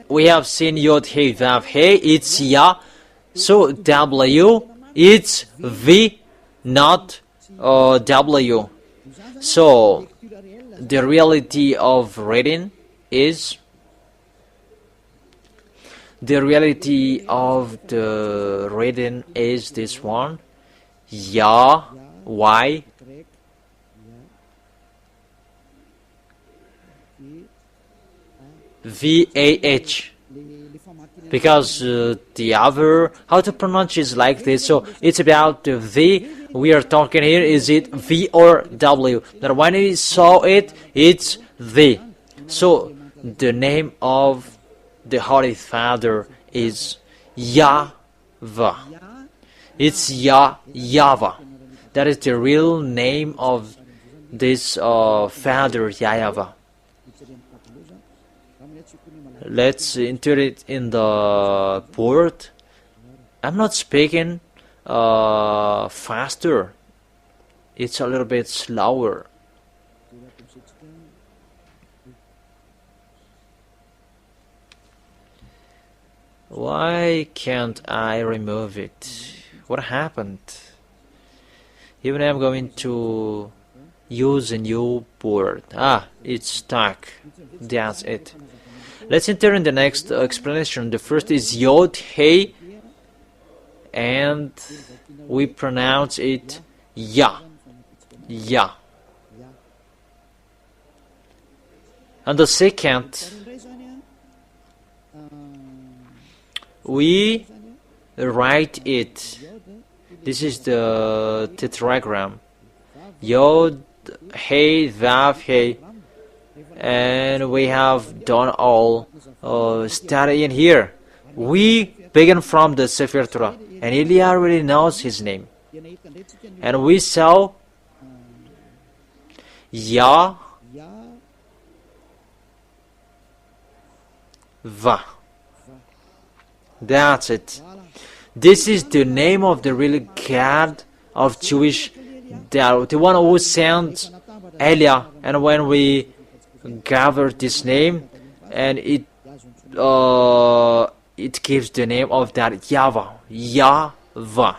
we have seen Yod Hey Vav Hey, it's Ya. So W, it's V, not W. So the reality of reading is, this one. Ya, Y, VAH, because the other, how to pronounce is like this. So it's about the V. We are talking here, is it V or W? That when we saw it, it's V. So the name of the Holy Father is YAHVAH. It's YAHVAH. That is the real name of this Father, YAHVAH. Let's enter it in the board. I'm not speaking faster. It's a little bit slower. Why can't I remove it? What happened? Even I'm going to use a new board. It's stuck. That's it. Let's enter in the next explanation. The first is Yod Hey, and we pronounce it Ya. Ya. And the second, we write it. This is the tetragram. Yod Hey Vav Hey. And we have done all studying here. We begin from the Sefer Torah, and Ilya already knows his name. And we saw YAHVAH. That's it. This is the name of the real God of Jewish, the one who sent Elia. And when we gathered this name, and it gives the name of that YAHVAH. YAHVAH.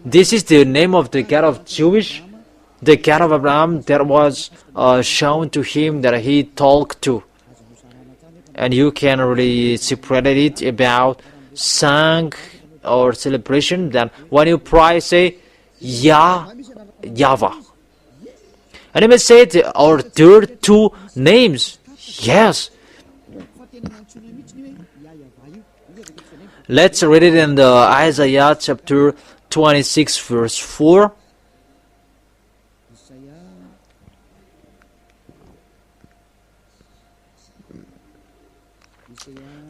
This is the name of the God of Jewish, the God of Abraham that was shown to him, that he talked to. And you can really separate it about song or celebration, that when you pray, say YAHVAH. And you may say it, or there are two names. Yes. Let's read it in the Isaiah chapter 26 verse 4.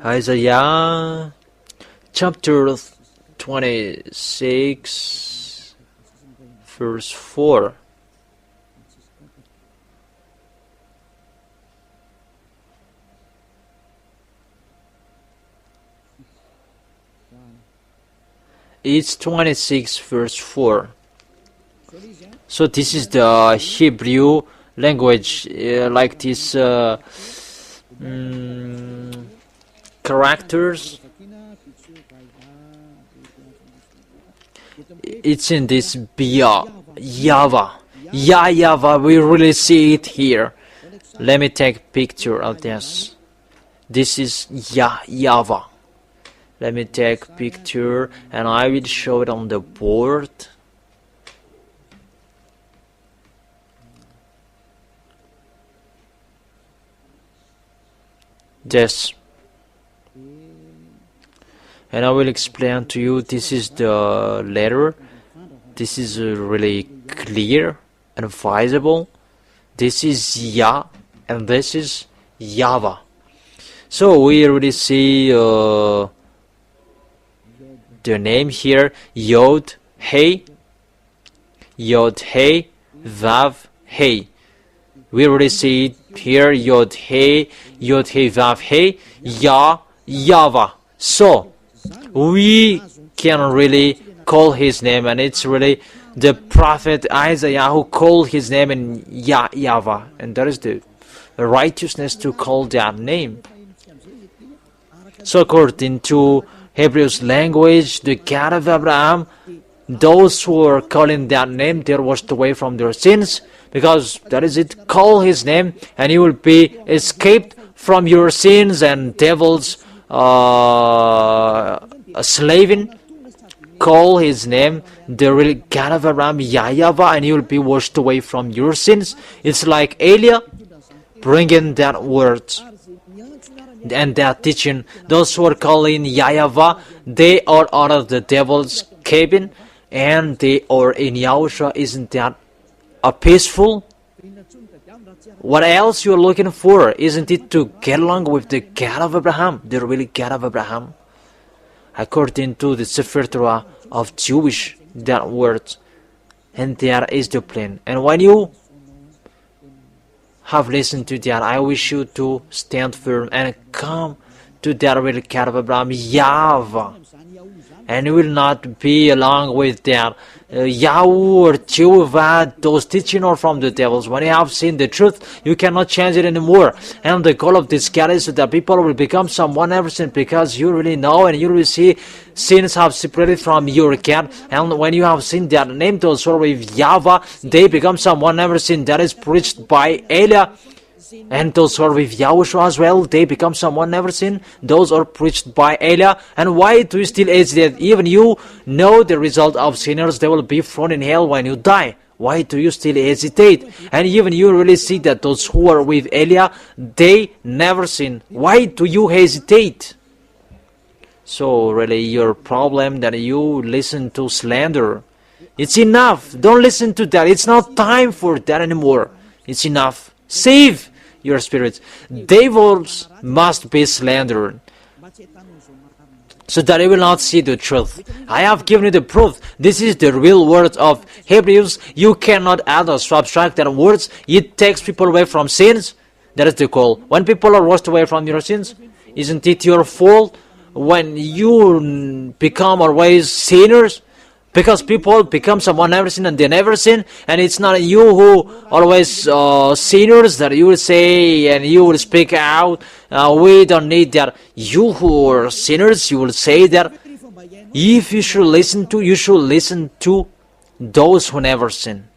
Isaiah chapter 26 verse 4. It's 26 verse 4. So this is the Hebrew language, like these characters. It's in this YAHVAH. YAHVAH, we really see it here. Let me take a picture of this. This is YAHVAH. Let me take a picture and I will show it on the board. This. And I will explain to you, this is the letter. This is really clear and visible. This is Yah and this is YAHVAH. So we already see the name here, Yod Hey, Yod Hey, Vav Hey. We already see it here, Yod Hey, Vav Hey, YAHVAH. So we can really call his name, and it's really the prophet Isaiah who called his name in YAHVAH, and that is the righteousness to call that name. So according to Hebrew's language, the God of Abraham, those who are calling that name, they are washed away from their sins, because that is it, call his name and you will be escaped from your sins and devils slaving. Call his name, the real God of Abraham, YAHVAH, and you will be washed away from your sins. It's like Elia bringing that word and that teaching. Those who are calling YAHVAH, they are out of the devil's cabin and they are in Yahushua. Isn't that peaceful? What else you are looking for? Isn't it to get along with the God of Abraham, the really God of Abraham? According to the Sefer Torah of Jewish, that word, and there is the plan. And when you have listened to that, I wish you to stand firm and come to that real God of Abraham, YAHVAH, and you will not be along with that Yahu or Jehovah, those teaching are from the devils. When you have seen the truth, you cannot change it anymore. And the goal of this God is so that people will become someone ever sin, because you really know and you will see sins have separated from your God. And when you have seen that name, those who are with YAHVAH, they become someone never sin. That is preached by Elia. And those who are with Yahushua as well, they become someone never seen. Those are preached by Elia. And why do you still hesitate? Even you know the result of sinners, they will be thrown in hell when you die. Why do you still hesitate? And even you really see that those who are with Elia, they never sin. Why do you hesitate? So really your problem that you listen to slander. It's enough. Don't listen to that. It's not time for that anymore. It's enough. Save your spirits. Devils must be slandered, so that you will not see the truth. I have given you the proof. This is the real word of Hebrews. You cannot add or subtract that words. It takes people away from sins. That is the call. When people are washed away from your sins, isn't it your fault when you become always sinners? Because people become someone never sin and they never sin, and it's not you who always sinners that you will say and you will speak out. We don't need that. You who are sinners, you will say that. If you should listen to, you should listen to those who never sin.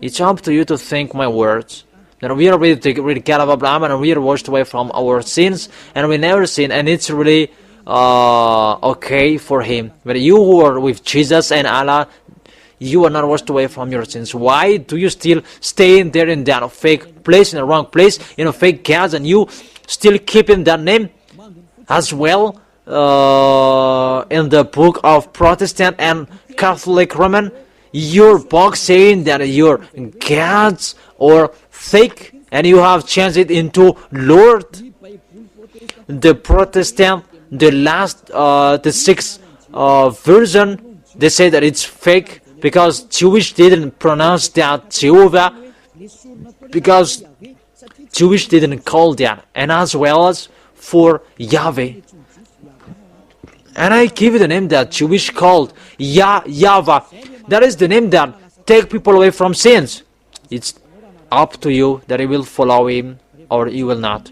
It's up to you to think my words. That we are with the God of Abraham and we are washed away from our sins and we never sin, and it's really okay for him. But you who are with Jesus and Allah, you are not washed away from your sins. Why do you still stay in there in that fake place, in the wrong place, in a fake gods, and you still keeping that name as well in the book of Protestant and Catholic Roman? Your book saying that your gods are fake and you have changed it into Lord. the Protestant, the last, the sixth version, they say that it's fake because Jewish didn't pronounce that Jehovah, because Jewish didn't call that, and as well as for Yahweh. And I give you the name that Jewish called YAHVAH. That is the name that take people away from sins. It's up to you that you will follow him or you will not.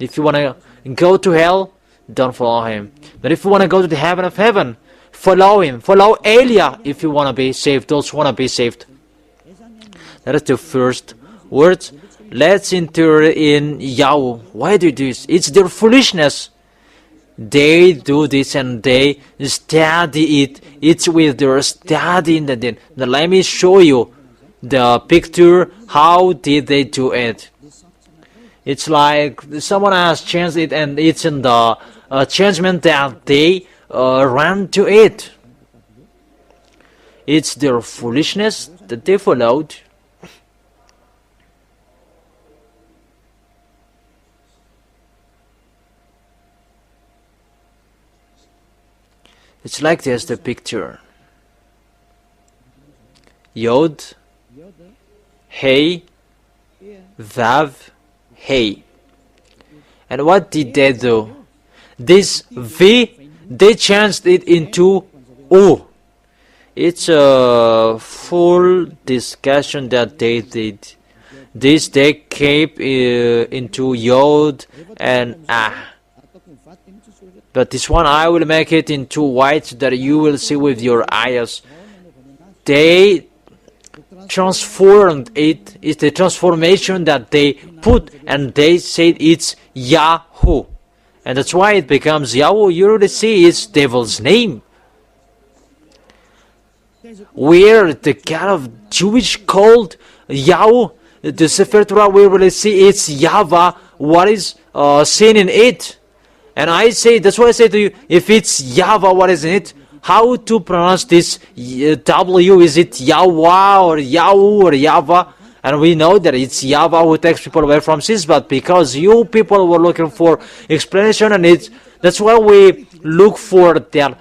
If you want to go to hell, don't follow him. But if you want to go to the heaven of heaven, follow him. Follow Elia if you want to be saved, those who want to be saved. That is the first words. Let's enter in Yahweh. Why do this? It's their foolishness. They do this and they study it. It's with their studying that they. Now let me show you the picture. How did they do it? It's like someone has changed it, and it's in the changement that they ran to it. It's their foolishness that they followed. It's like this, the picture. Yod, Hey, Vav, Hey. And what did they do? This V, they changed it into O. It's a full discussion that they did. This they kept into Yod and Ah. But this one I will make it into white so that you will see with your eyes. They transformed it. It's the transformation that they put, and they said it's Yahoo. And that's why it becomes Yahweh. You already see it's devil's name. Where the God of Jewish called Yahweh, the Sefer Torah, we really see it's YAHVAH. What is seen in it? And I say, that's why I say to you, if it's YAHVAH, what is in it? How to pronounce this W? Is it Yahweh or Yahoo or YAHVAH? And we know that it's YAHVAH who takes people away from sins, but because you people were looking for explanation, and that's why we look for that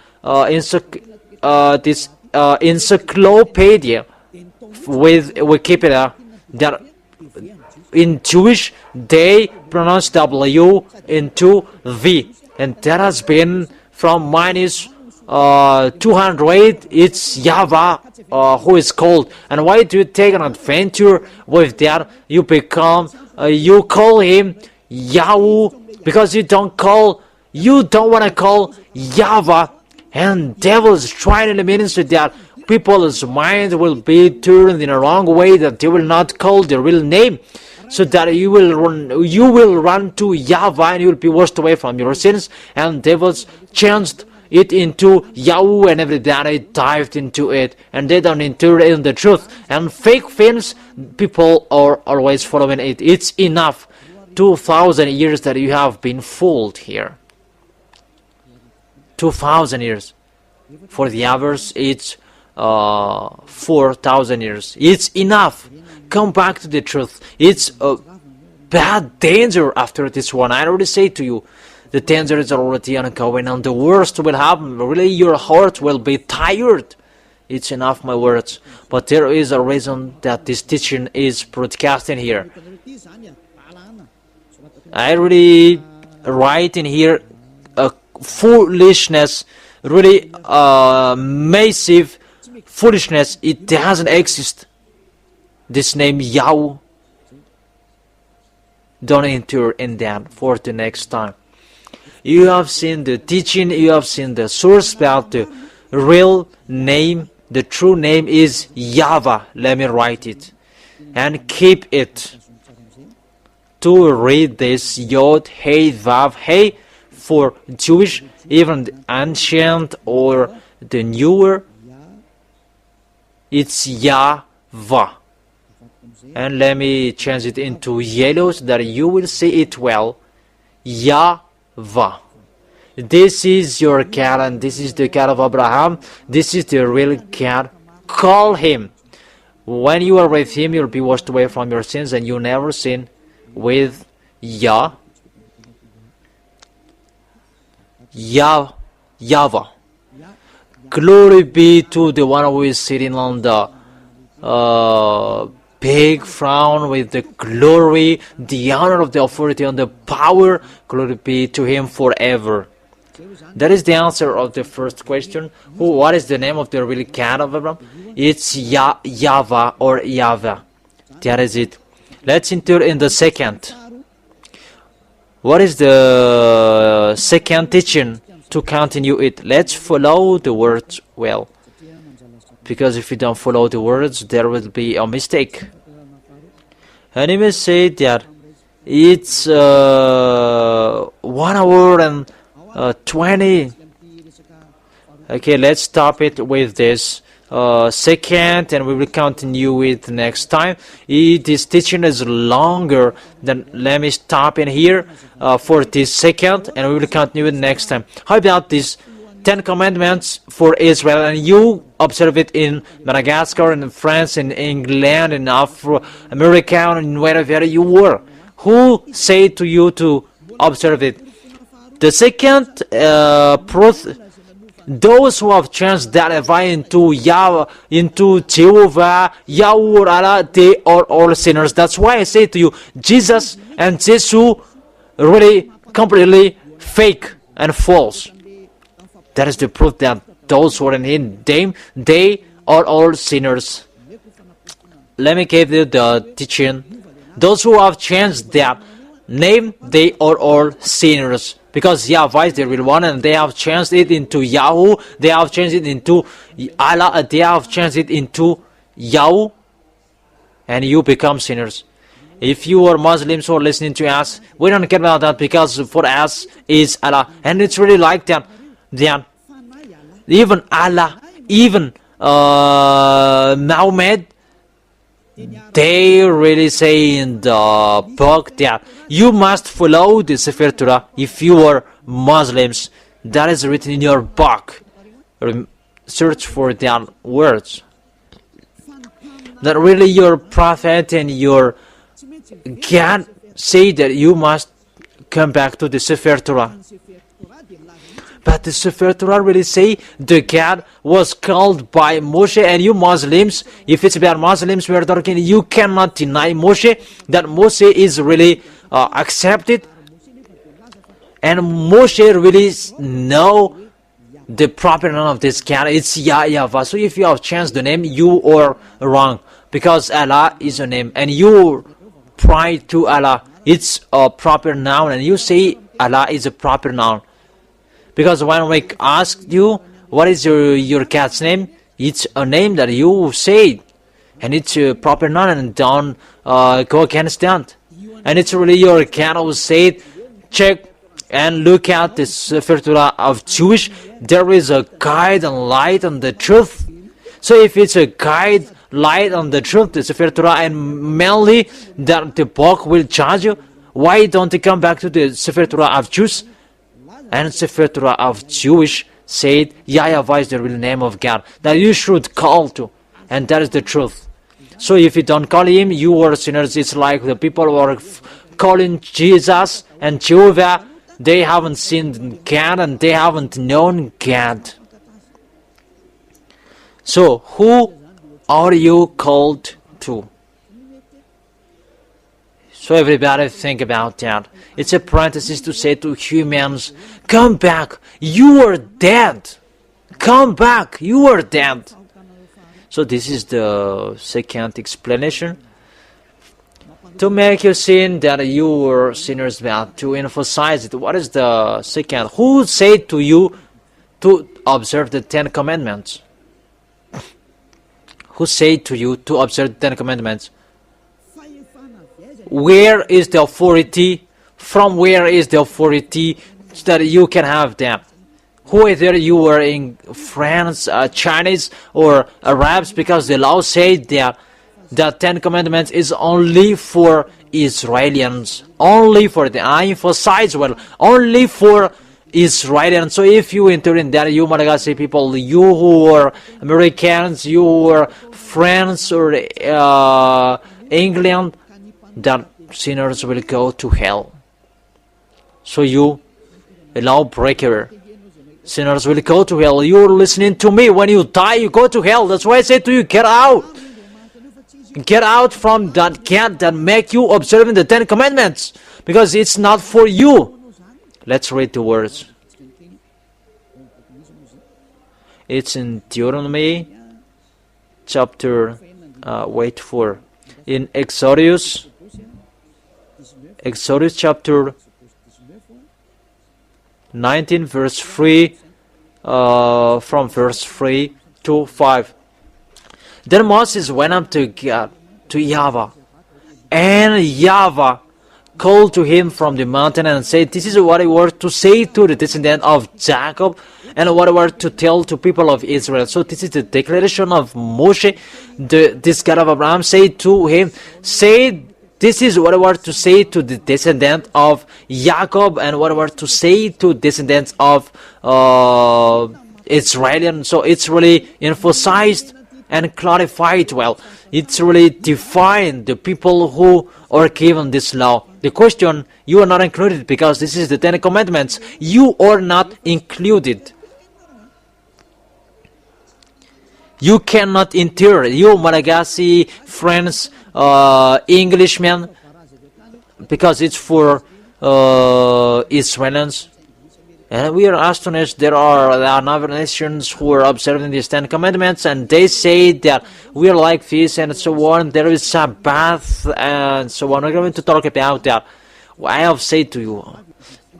this encyclopedia with Wikipedia, that in Jewish they pronounce W into V, and that has been from minus 208. It's YAHVAH who is called. And why do you take an adventure with that? You become you call him Yahweh because you don't want to call YAHVAH, and devil is trying to minister that people's mind will be turned in a wrong way, that they will not call the real name, so that you will run to YAHVAH and you will be washed away from your sins. And devils changed it into Yahweh, and everybody dived into it, and they don't enter in the truth. And fake things, people are always following it. It's enough 2,000 years that you have been fooled here. 2,000 years. For the others, it's 4,000 years. It's enough. Come back to the truth. It's a bad danger after this one. I already say to you, the danger is already ongoing, and the worst will happen. Really, your heart will be tired. It's enough, my words. But there is a reason that this teaching is broadcasting here. I really write in here a foolishness, really massive foolishness. It doesn't exist. This name Yahweh. Don't enter in that for the next time. You have seen the teaching, you have seen the source, but the real name, the true name is YAHVAH. Let me write it and keep it. To read this Yod, Hey, Vav, Hey for Jewish, even the ancient or the newer, it's YAHVAH. And let me change it into yellow so that you will see it well. YAHVAH. This is your God, and this is the God of Abraham. This is the real God. Call him. When you are with him, you'll be washed away from your sins, and you never sin with Yah. YAHVAH. Glory be to the one who is sitting on the big throne with the glory, the honor of the authority and the power. Glory be to him forever. That is the answer of the first question. What is the name of the really God of Abraham? It's YAHVAH or YAHVAH. That is it. Let's enter in the second. What is the second teaching to continue it? Let's follow the words well. Because if you don't follow the words, there will be a mistake. And he may say that it's 1 hour and 20. Okay, let's stop it with this second, and we will continue it next time. This teaching is longer than, let me stop in here for this second, and we will continue it next time. How about this 10 commandments for Israel, and you observe it in Madagascar, in France, in England, in America, and wherever you were? Who said to you to observe it? The second proof, those who have changed that YAHVAH into Jehovah, Yahweh, Allah, they are all sinners. That's why I say to you, Jesus and Jesus really completely fake and false. That is the proof that those who are in Him, they are all sinners. Let me give you the teaching. Those who have changed their name, they are all sinners. Because YAHVAH is the real one, and they have changed it into Yahweh, they have changed it into Allah, they have changed it into Yahweh, and you become sinners. If you are Muslims who are listening to us, we don't care about that, because for us is Allah, and it's really like that. Then even Allah, even Muhammad, they really say in the book that you must follow the Sefer Torah if you are Muslims. That is written in your book. Search for their words. That really your prophet and your God say that you must come back to the Sefer Torah. But the Sefer Torah really say the God was called by Moshe, and you Muslims, if it's about Muslims we are talking, you cannot deny Moshe, that Moshe is really accepted, and Moshe really know the proper name of this God. It's YAHVAH. So if you have changed the name, you are wrong, because Allah is a name, and you pray to Allah. It's a proper noun, and you say Allah is a proper noun. Because when we ask you, what is your cat's name? It's a name that you say, and it's a proper noun, and don't go against that. And it's really your cat who said, check and look at the Sefer Torah of Jewish. There is a guide and light on the truth. So if it's a guide, light on the truth, the Sefer Torah, and mainly that the book will judge you, why don't you come back to the Sefer Torah of Jews? And Sefer Torah of Jewish said YAHVAH is the real name of God that you should call to, and that is the truth. So if you don't call Him, you are sinners. It's like the people who are calling Jesus and Jehovah, they haven't seen God and they haven't known God. So who are you called to? So everybody think about that. It's a parenthesis to say to humans, come back, you are dead. Come back, you are dead. So this is the second explanation. To make you see that you were sinners, but to emphasize it, what is the second? Who said to you to observe the 10 commandments? Who said to you to observe the 10 commandments? Where is the authority? From where is the authority that you can have them? Whether you were in France, Chinese, or Arabs, because the law said that the 10 commandments is only for Israelians. Only for the, I emphasize well, only for Israelians. So if you enter in that, you Madagascar people, you who are Americans, you who are France or England, that sinners will go to hell. So you, a lawbreaker, Sinners will go to hell. You're listening to me. When you die, you go to hell. That's why I say to you, get out. Get out from that cat that make you observing the 10 Commandments, because it's not for you. Let's read the words. It's in Deuteronomy chapter, in Exodus chapter 19 verse 3, from verse 3 to 5. Then Moses went up to God, to YAHVAH, and YAHVAH called to him from the mountain and said, this is what I were to say to the descendant of Jacob, and what I were to tell to people of Israel. So this is the declaration of Moshe. This God of Abraham said to him, say, this is what I were to say to the descendant of Jacob, and what I were to say to descendants of Israel. So it's really emphasized and clarified well. It's really defined the people who are given this law. The question, you are not included because this is the 10 Commandments. You are not included. You cannot enter. You Malagasy, French, Englishmen, because it's for Israelis. And we are astonished. There are other nations who are observing these 10 Commandments, and they say that we are like fish and so on. There is Sabbath and so on. We're going to talk about that. I have said to you,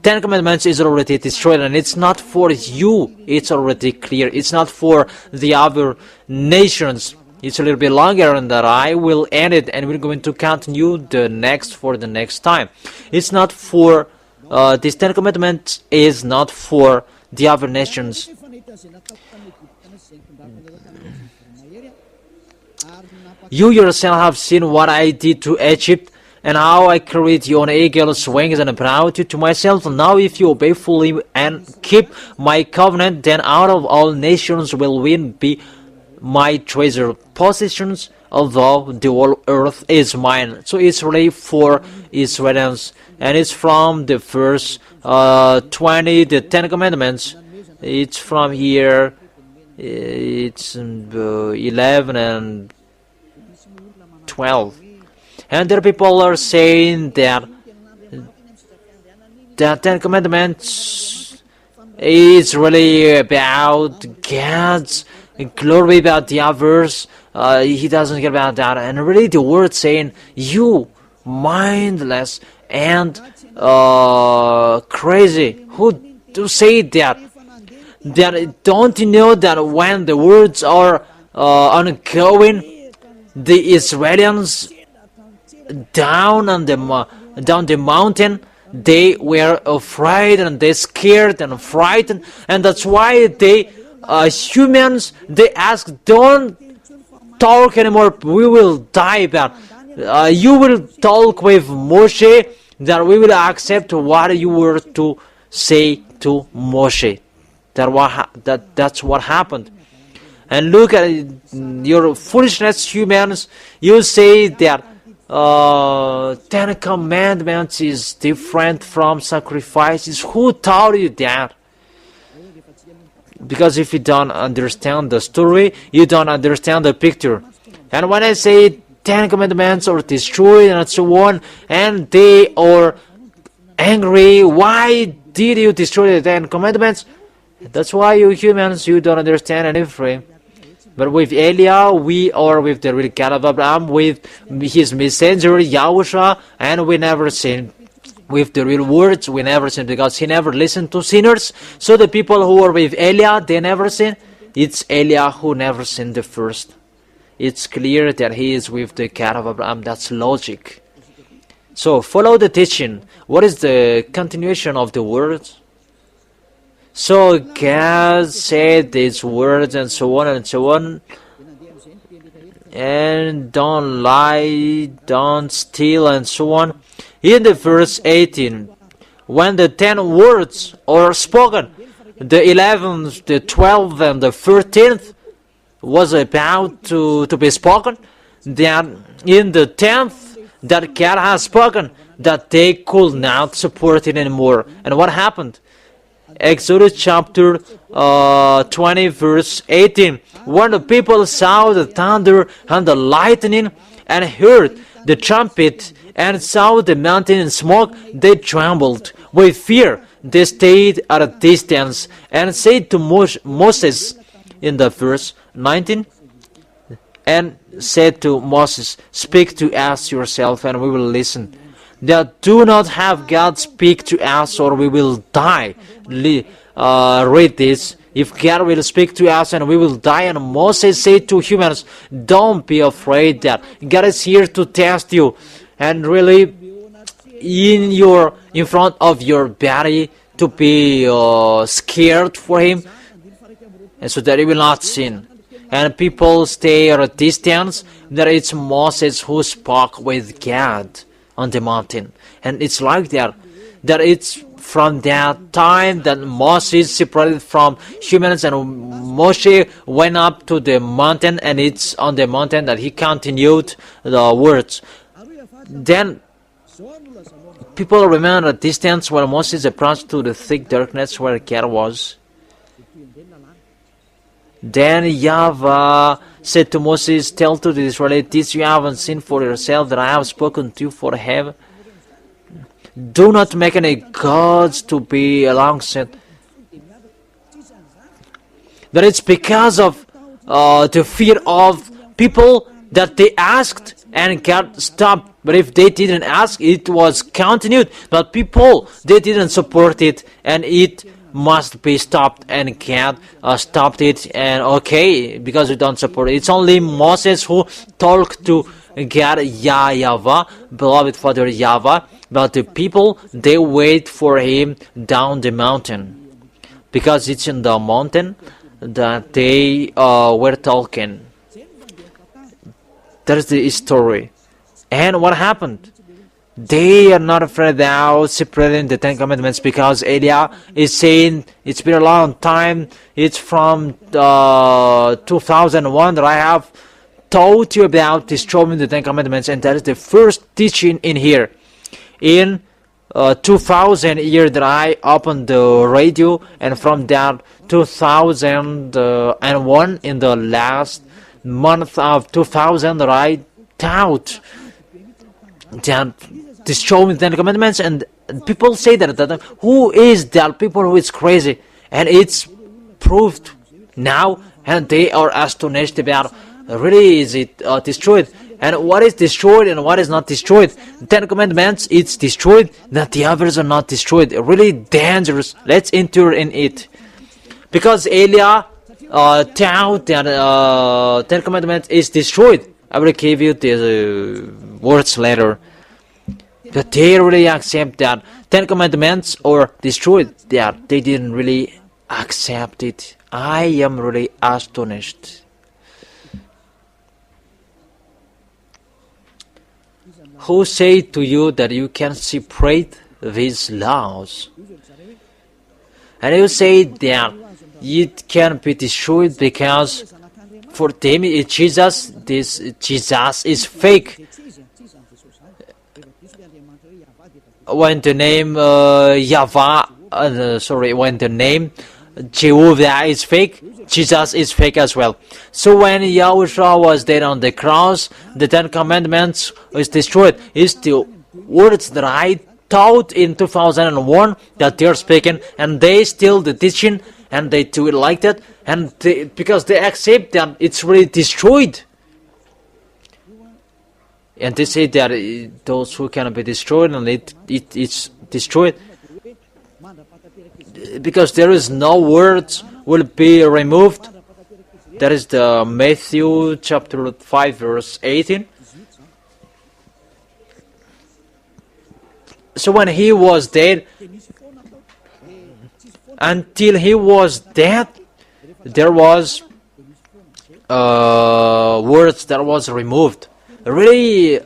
10 Commandments is already destroyed, and it's not for you. It's already clear. It's not for the other nations. It's a little bit longer, and that I will end it, and we're going to continue the next time. It's not for this 10 Commandments is not for the other nations. You yourself have seen what I did to Egypt, and how I carried you on eagle's wings and brought you to myself. Now if you obey fully and keep my covenant, then out of all nations will we be my treasure possessions, although the whole earth is mine. So it's really for Israelites, and it's from the verse 20, the 10 Commandments. It's from here. It's 11 and 12. And there people are saying that the 10 Commandments is really about God's glory, about the others. He doesn't care about that. And really the word saying, you mindless and crazy, who do say that? That don't you know that when the words are ongoing, the Israelians down the mountain, they were afraid and they scared and frightened, and that's why they humans, they ask, don't talk anymore, we will die. But you will talk with Moshe, that we will accept what you were to say to Moshe. That's what happened. And look at your foolishness, humans. You say that 10 Commandments is different from sacrifices. Who taught you that? Because if you don't understand the story, you don't understand the picture. And when I say 10 Commandments are destroyed and so on, and they are angry, why did you destroy the 10 Commandments? That's why you humans, you don't understand anything. But with Elia, we are with the real God of Abraham, with his messenger, YAHOSHUAH, and we never sin. With the real words, we never sin, because he never listened to sinners. So the people who are with Elia, they never sin. It's Elia who never sinned the first. It's clear that he is with the God of Abraham. That's logic. So follow the teaching. What is the continuation of the words? So God said these words and so on, and don't lie, don't steal, and so on. In the verse 18, when the 10 words are spoken, the 11th, the 12th, and the 13th was about to be spoken, then in the 10th, that God has spoken, that they could not support it anymore. And what happened? Exodus chapter 20 verse 18. When the people saw the thunder and the lightning and heard the trumpet and saw the mountain in smoke, they trembled with fear. They stayed at a distance and said to Moses, in the verse 19, and said to Moses, "Speak to us yourself, and we will listen. That do not have God speak to us, or we will die." Read this. If God will speak to us, and we will die. And Moses said to humans, "Don't be afraid. That God is here to test you, and really, in front of your body, to be scared for Him, and so that you will not sin." And people stay at a distance. That it's Moses who spoke with God on the mountain, and it's like that. That it's from that time that Moses separated from humans, and Moshe went up to the mountain, and it's on the mountain that he continued the words. Then people remained at a distance while Moses approached to the thick darkness where God was. Then YAHVAH said to Moses, "Tell to the Israelites, you haven't seen for yourself that I have spoken to you for heaven. Do not make any gods to be alongside." That it's because of the fear of people that they asked and God stopped. But if they didn't ask, it was continued. But people, they didn't support it, and it must be stopped, and God stopped it. And okay, because we don't support it. It's only Moses who talked to God, YAHVAH, beloved Father YAHVAH. But the people, they wait for him down the mountain, because it's in the mountain that they were talking. That's the story. And what happened? They are not afraid now separating the Ten Commandments, because Eliah is saying it's been a long time. It's from 2001 that I have taught you about destroying the Ten Commandments, and that is the first teaching in here. In 2000 year that I opened the radio, and from that 2001 in the last month of 2000 that I taught that destroying the Ten Commandments. And people say that who is that people who is crazy, and it's proved now, and they are astonished about really is it destroyed, and what is destroyed and what is not destroyed. The Ten Commandments, it's destroyed, that the others are not destroyed. Really dangerous. Let's enter in it, because Eliah taught that Ten Commandments is destroyed. I will give you the words later. But they really accept that Ten Commandments are destroyed. That they didn't really accept it. I am really astonished. Who say to you that you can separate these laws? And you say that it can be destroyed because for them it's Jesus. This Jesus is fake. When the name YAHVAH, when the name Jehovah is fake, Jesus is fake as well. So when YAHOSHUAH was dead on the cross, the Ten Commandments is destroyed. It's the words that I taught in 2001 that they are speaking, and they still the teaching, and they do it like that, and because they accept that it's really destroyed. And they say that those who cannot be destroyed, and it's destroyed, because there is no words will be removed. That is the Matthew chapter 5 verse 18. So when he was dead, until he was dead, there was words that was removed. Really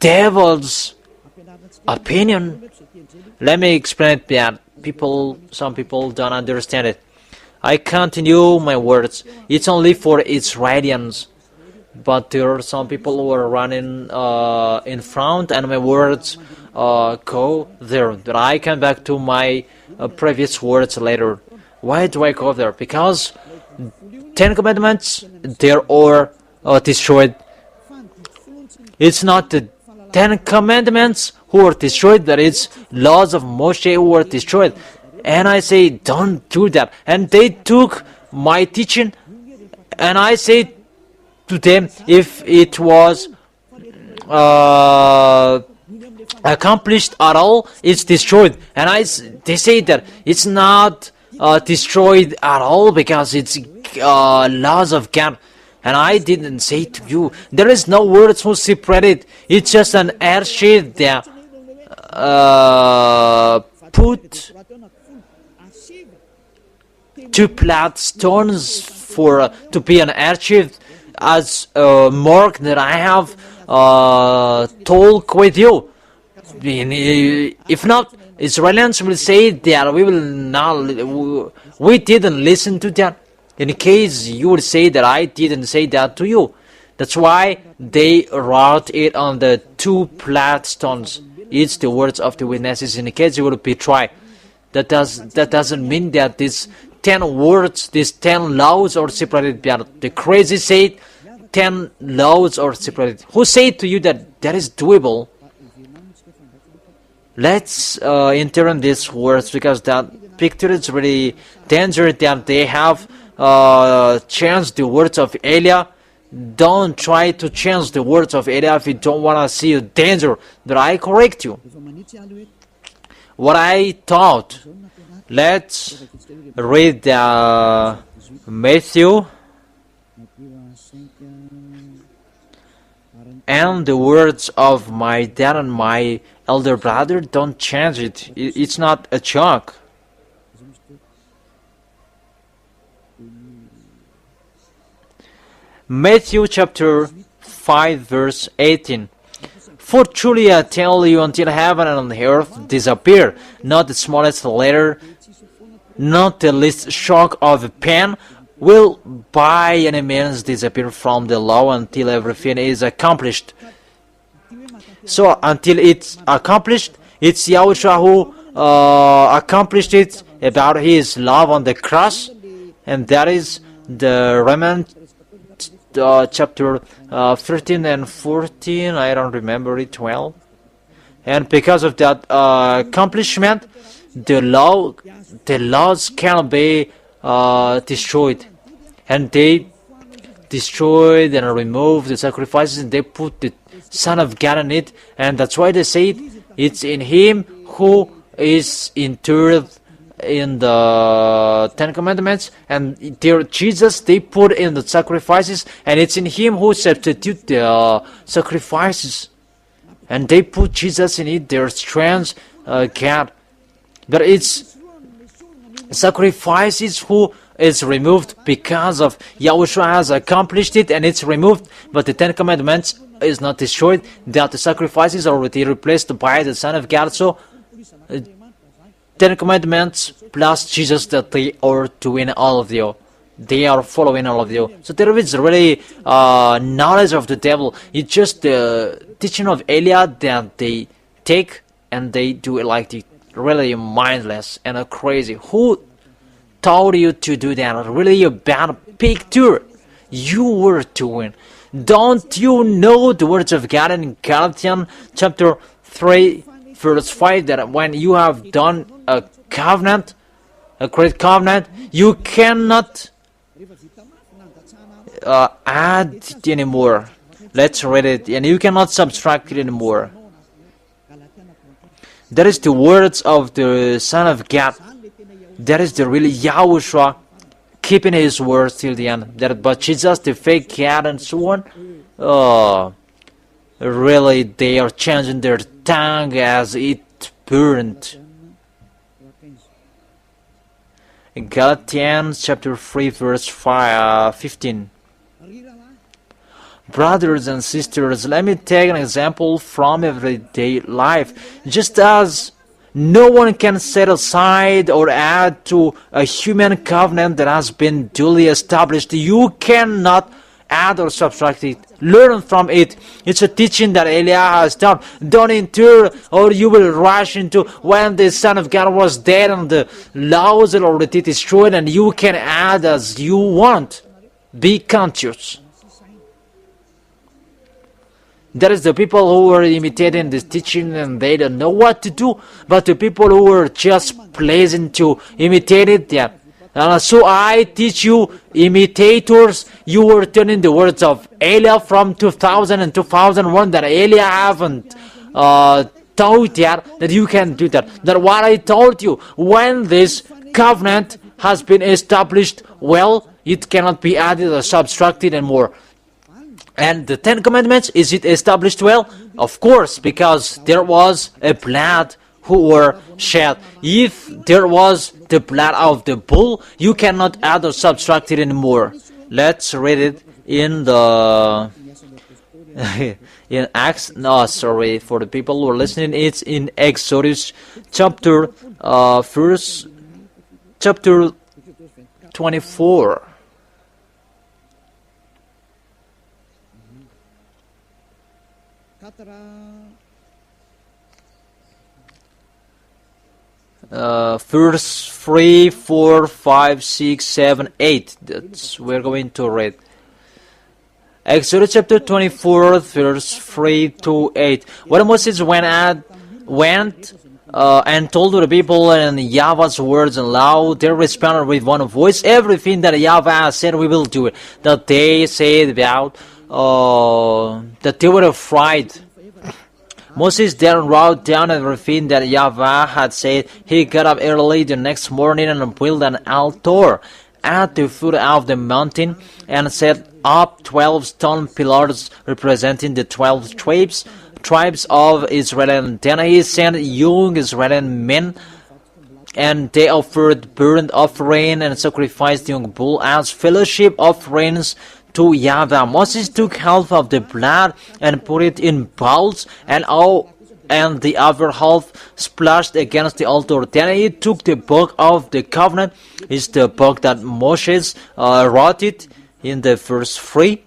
devil's opinion. Let me explain that. Some people don't understand it. I continue my words. It's only for Israelians. but there are some people who are running in front, and my words go there. But I come back to my previous words later. Why do I go there? Because Ten Commandments, they are destroyed. It's not the Ten Commandments who are destroyed, that is laws of Moshe who are destroyed. And I say, don't do that. And they took my teaching, and I say to them, if it was accomplished at all, it's destroyed. And they say that it's not destroyed at all because it's laws of God. And I didn't say to you, there is no words who separated. It's just an earthship that put two flat stones for to be an earthship as a mark that I have talked with you. If not, Israelis will say that we didn't listen to that. In case you would say that I didn't say that to you. That's why they wrote it on the two flat stones. It's the words of the witnesses. In case you would betray. That doesn't mean that these 10 words, these 10 laws are separated. The crazy said 10 laws are separated. Who said to you that that is doable? Let's enter in these words, because that picture is really dangerous that they have changed the words of Elia. Don't try to change the words of Elia if you don't want to see a danger. But I correct you. What I taught. Let's read Matthew. And the words of my dad and my elder brother, don't change it. It's not a joke. Matthew chapter 5 verse 18. For truly I tell you, until heaven and earth disappear, not the smallest letter, not the least stroke of a pen, will by any means disappear from the law until everything is accomplished. So until it's accomplished, it's Yahushua who accomplished it about his love on the cross, and that is the remnant. Chapter 13 and 14, I don't remember it well. And because of that accomplishment, the laws can be destroyed. And they destroyed and removed the sacrifices, and they put the Son of God in it. And that's why they say it's in Him who is interred in the Ten Commandments, and there Jesus they put in the sacrifices, and it's in Him who substitute the sacrifices, and they put Jesus in it, their strange God. But it's sacrifices who is removed because of Yahushua has accomplished it, and it's removed. But the Ten Commandments is not destroyed. That the sacrifices are already replaced by the Son of God. So 10 Commandments plus Jesus, that they are doing all of you. They are following all of you. So there is really knowledge of the devil. It's just the teaching of Elia that they take and they do it like the really mindless and crazy. Who told you to do that? Really a bad picture you were doing. Don't you know the words of God in Galatians chapter 3 verse 5, that when you have done a covenant, a great covenant, you cannot add it anymore. Let's read it. And you cannot subtract it anymore. That is the words of the Son of God. That is the really Yahushua keeping his words till the end. But Jesus, the fake God and so on, really they are changing their tongue as it burned. In Galatians chapter 3 verse 15. Brothers and sisters, let me take an example from everyday life. Just as no one can set aside or add to a human covenant that has been duly established, you cannot add or subtract it. Learn from it. It's a teaching that Elijah has done. Don't endure, or you will rush into when the Son of God was dead and the laws are already destroyed, and you can add as you want. Be conscious. That is the people who were imitating this teaching and they don't know what to do. But the people who were just pleasant to imitate it, yeah. So I teach you, imitators, you were turning the words of Elia from 2000 and 2001 that Elia haven't taught yet, that you can do that. That what I told you, when this covenant has been established, well, it cannot be added or subtracted anymore. And the Ten Commandments, is it established well? Of course, because there was a blood who were shed. If there was the blood of the bull, you cannot add or subtract it anymore. Let's read it in the in Acts. No, sorry, for the people who are listening, it's in Exodus chapter chapter 24. Verse 3, 4, 5, 6, 7, 8. That's we're going to read. Exodus chapter 24, verse 3 to 8. When Moses went and told to the people and Yahweh's words and law, they responded with one voice, everything that Yahweh said, we will do it. That they said about that they were afraid. Moses then wrote down everything that Yahweh had said. He got up early the next morning and built an altar at the foot of the mountain and set up 12 stone pillars representing the 12 tribes of Israel. And then he sent young Israeli men, and they offered burnt offering and sacrificed young bull as fellowship offerings to Yahweh. Moses took half of the blood and put it in bowls, and the other half splashed against the altar. Then he took the book of the covenant. It's the book that Moses wrote it in the verse 3.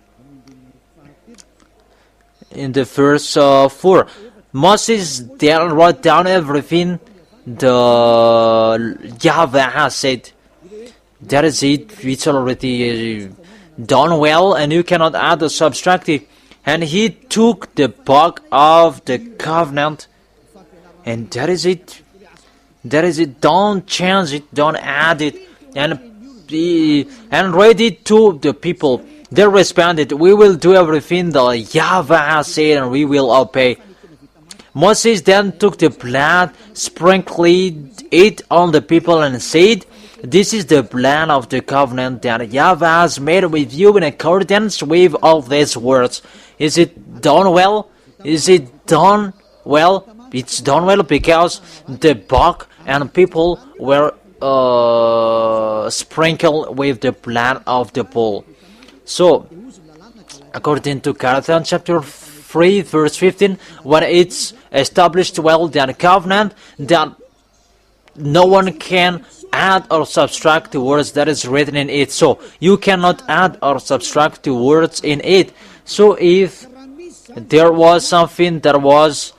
In the verse 4, Moses then wrote down everything the Yahweh has said. That is it. It's already done well, and you cannot add or subtract it. And he took the book of the covenant, and that is it. That is it. Don't change it, don't add it, and read it to the people. They responded, we will do everything that Yahweh has said, and we will obey. Moses then took the blood, sprinkled it on the people, and said, this is the blood of the covenant that Yahweh has made with you in accordance with all these words. Is it done well? Is it done well? It's done well because the book and people were sprinkled with the blood of the bull. So, according to Galatians chapter 3, verse 15, when it's established well, that covenant, that no one can add or subtract the words that is written in it. So you cannot add or subtract the words in it. So if there was something that was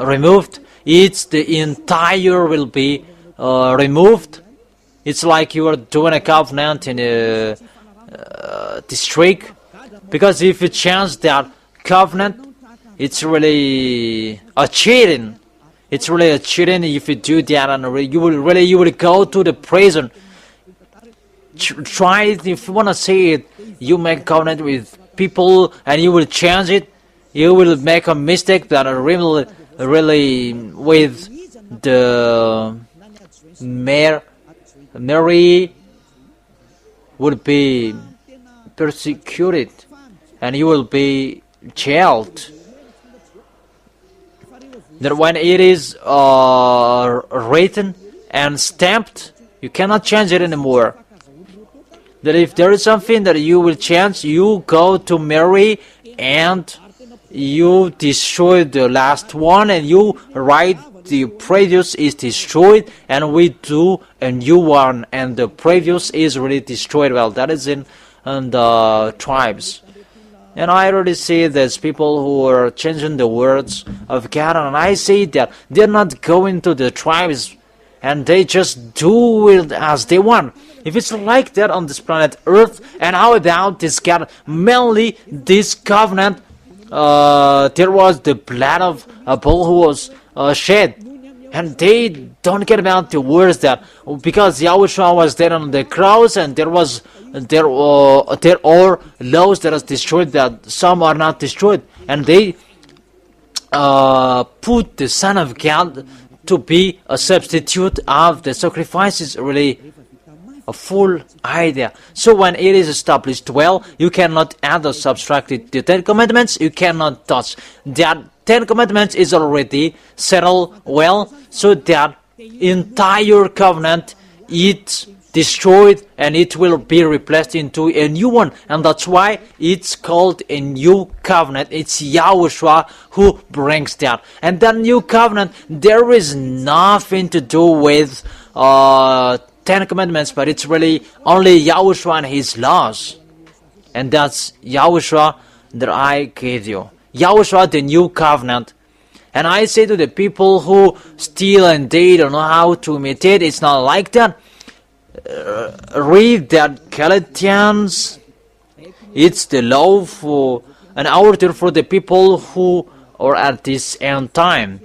removed, it's the entire will be removed. It's like you are doing a covenant in a district, because if you change that covenant, it's really a cheating. It's really a cheating if you do that, and you will go to the prison. Try it. If you want to say it, you make covenant with people and you will change it. You will make a mistake that really with the Mary would be persecuted, and you will be jailed. That when it is written and stamped, you cannot change it anymore. That if there is something that you will change, you go to Mary and you destroy the last one, and you write the previous is destroyed, and we do a new one, and the previous is really destroyed. Well, that is in tribes. And I already see there's people who are changing the words of God, and I see that they're not going to the tribes, and they just do it as they want. If it's like that on this planet Earth, and how about this God? Mainly this covenant, there was the blood of a bull who was shed. And they don't get about the words that because YAHOSHUAH was there on the cross, and there are laws that are destroyed, that some are not destroyed, and they put the Son of God to be a substitute of the sacrifices. Really a full idea. So when it is established well, you cannot add or subtract it. The 10 Commandments you cannot touch. That 10 Commandments is already settled well, so that entire covenant it's destroyed and it will be replaced into a new one, and that's why it's called a new covenant. It's YAHOSHUAH who brings that, and that new covenant there is nothing to do with 10 Commandments, but it's really only YAHOSHUAH and His laws, and that's YAHOSHUAH that I gave you. YAHOSHUAH, the new covenant. And I say to the people who steal and they don't know how to imitate, it's not like that. Read that Galatians. It's the law for an order for the people who are at this end time.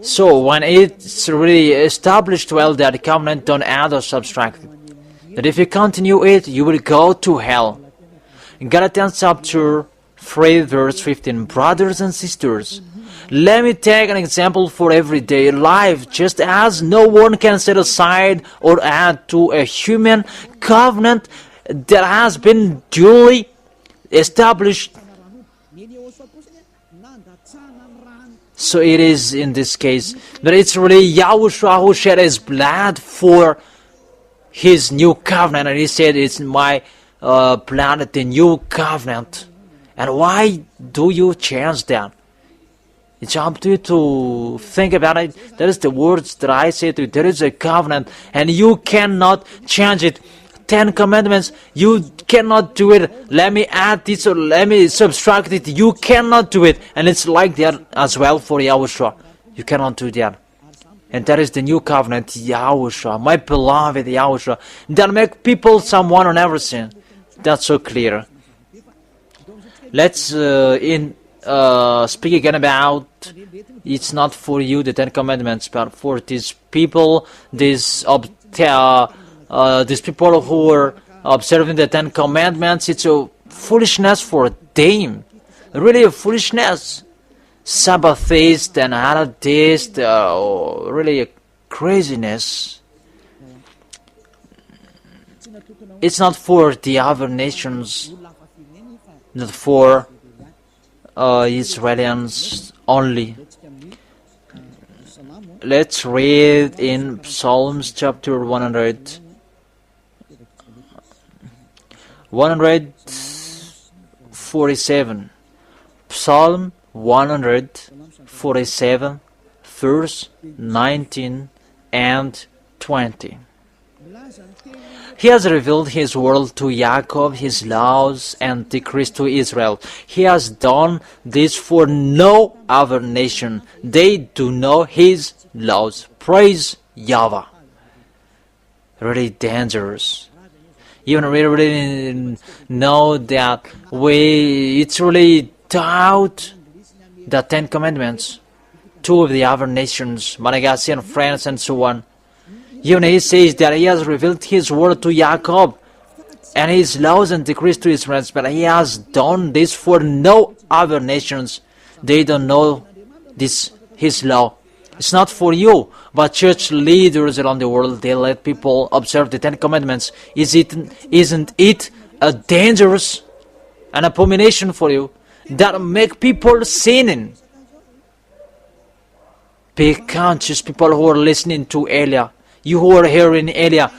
So when it's really established well that covenant, don't add or subtract it. That if you continue it, you will go to hell. In Galatians chapter 3, verse 15, brothers and sisters, let me take an example for everyday life. Just as no one can set aside or add to a human covenant that has been duly established, so it is in this case that it's really YAHOSHUAH who shed His blood for His new covenant, and He said, it's my blood, the new covenant. And why do you change that? It's up to you to think about it. That is the words that I say to you. There is a covenant, and you cannot change it. 10 Commandments, you cannot do it. Let me add this or let me subtract it. You cannot do it. And it's like that as well for YAHOSHUAH. You cannot do that. And that is the new covenant, YAHOSHUAH, my beloved YAHOSHUAH, that make people someone on everything. That's so clear. Let's speak again about, it's not for you, the 10 Commandments, but for these people, these people who are observing the 10 Commandments. It's a foolishness for them. Really a foolishness. Sabbathist and Adventist, really a craziness. It's not for the other nations, not for Israelians only. Let's read in Psalms chapter 147. Psalm 147, verse 19 and 20. He has revealed His word to Jacob, His laws and decrees to Israel. He has done this for no other nation. They do know His laws. Praise YAHVAH. Really dangerous. Even we really know that it's really doubt the 10 Commandments. Two of the other nations, Madagascar and France and so on. Even He says that He has revealed His word to Jacob and His laws and decrees to Israel, but He has done this for no other nations. They don't know this His law. It's not for you, but church leaders around the world, they let people observe the 10 Commandments. Isn't it a dangerous, an abomination for you that make people sinning? Be conscious, people who are listening to Elia. You who are hearing Elia,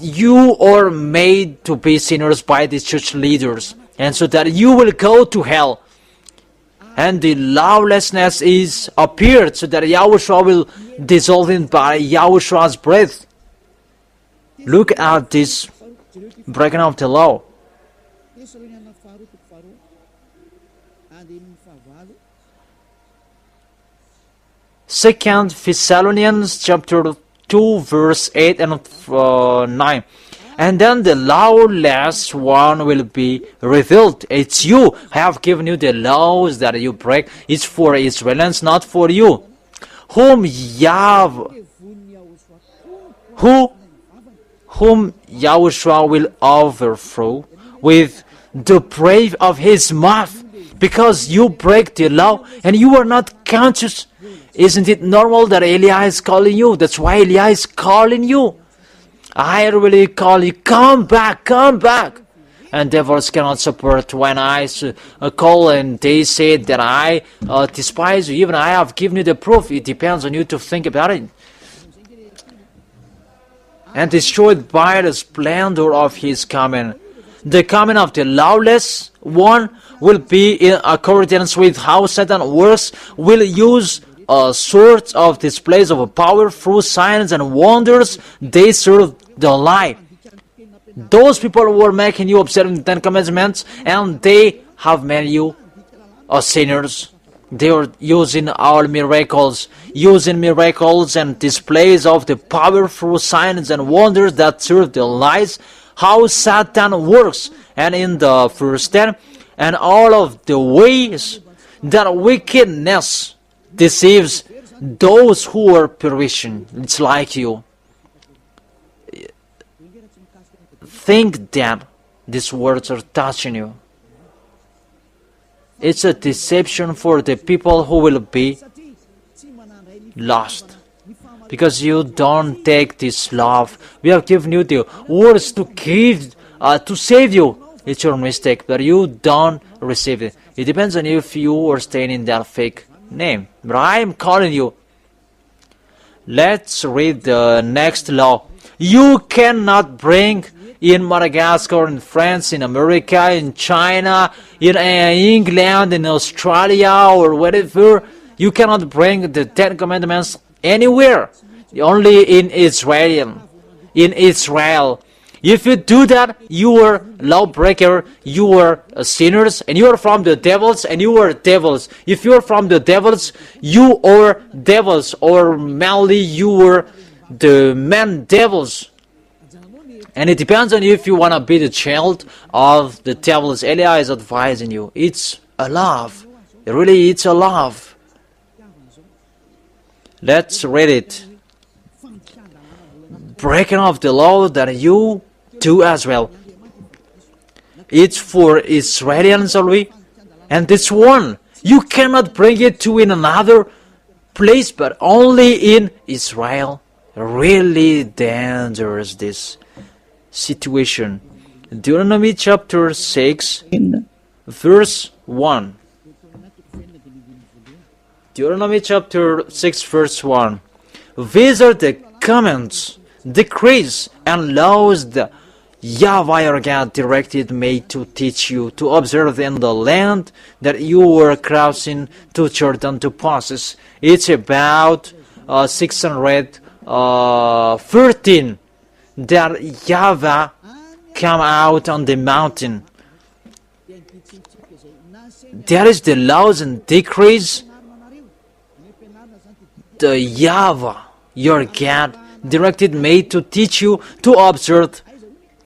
you are made to be sinners by these church leaders, and so that you will go to hell. and the lawlessness is appeared, so that Yahushua will dissolve it by Yahushua's breath. Look at this breaking of the law. Second Thessalonians chapter 2 verse 8 and 9. And then the lawless one will be revealed. It's you. I have given you the laws that you break. It's for Israelites, not for you. Whom Yahushua will overthrow with the breath of his mouth, because you break the law and you are not conscious. Isn't it normal that Eliah is calling you? That's why Eliah is calling you. I really call you, come back, come back. And devils cannot support when I call and they say that I despise you. Even I have given you the proof. It depends on you to think about it. And destroyed by the splendor of his coming. The coming of the lawless one will be in accordance with how Satan works, will use sorts of displays of power through signs and wonders. They serve the lie. Those people who were making you observe the Ten Commandments, and they have made you sinners. They are using all miracles, and displays of the power through signs and wonders that serve the lies. How Satan works, and in the first 10, and all of the ways that wickedness deceives those who are perishing. It's like you. Think that these words are touching you. It's a deception for the people who will be lost, because you don't take this love. We have given you the words to give, to save you. It's your mistake, but you don't receive it. It depends on you if you are staying in that fake name. But I am calling you. Let's read the next law. You cannot bring in Madagascar, in France, in America, in China, in England, in Australia, or whatever. You cannot bring the Ten Commandments anywhere. Only in Israel. In Israel. If you do that, you are lawbreaker, you are sinners, and you are from the devils, and you are devils. If you are from the devils, you are devils, or mainly you are the men devils. And it depends on you if you want to be the child of the devils. Eliah is advising you. It's a love. Really, it's a love. Let's read it. Breaking off the law that you do as well. It's for Israelians only. And this one, you cannot bring it to in another place, but only in Israel. Really dangerous, this situation. Deuteronomy chapter 6, verse 1. Deuteronomy chapter 6, verse 1. These are the commands, decrees, and laws that YAHVAH your God directed me to teach you to observe in the land that you were crossing to Jordan to possess. It's about 613 that YAHVAH come out on the mountain. That is the laws and decrees the YAHVAH your God directed me to teach you to observe,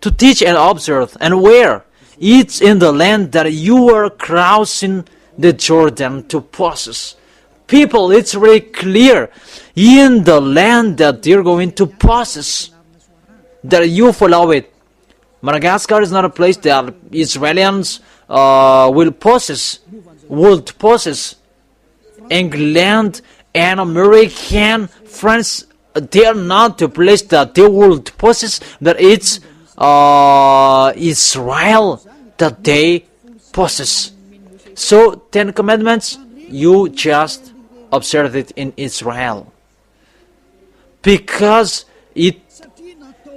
to teach and observe. And where? It's in the land that you are crossing the Jordan to possess. People, it's very clear. In the land that they're going to possess, that you follow it. Madagascar is not a place that Israelis will possess. England and American, France, they are not the place that they will possess, but it's Israel that they possess. So, Ten Commandments, you just observe it in Israel. Because it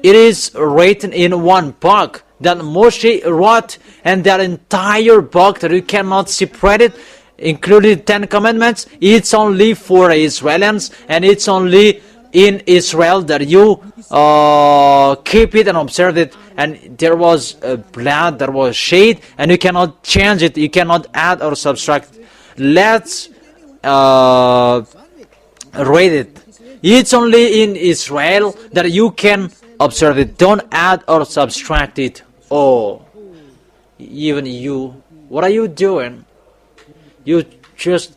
is written in one book that Moshe wrote, and that entire book that you cannot separate it, including 10 commandments, it's only for Israelians, and it's only in Israel that you keep it and observe it. And there was blood, there was shade, and you cannot change it, you cannot add or subtract. Let's read it. It's only in Israel that you can observe it. Don't add or subtract it. Oh, even you, what are you doing? You just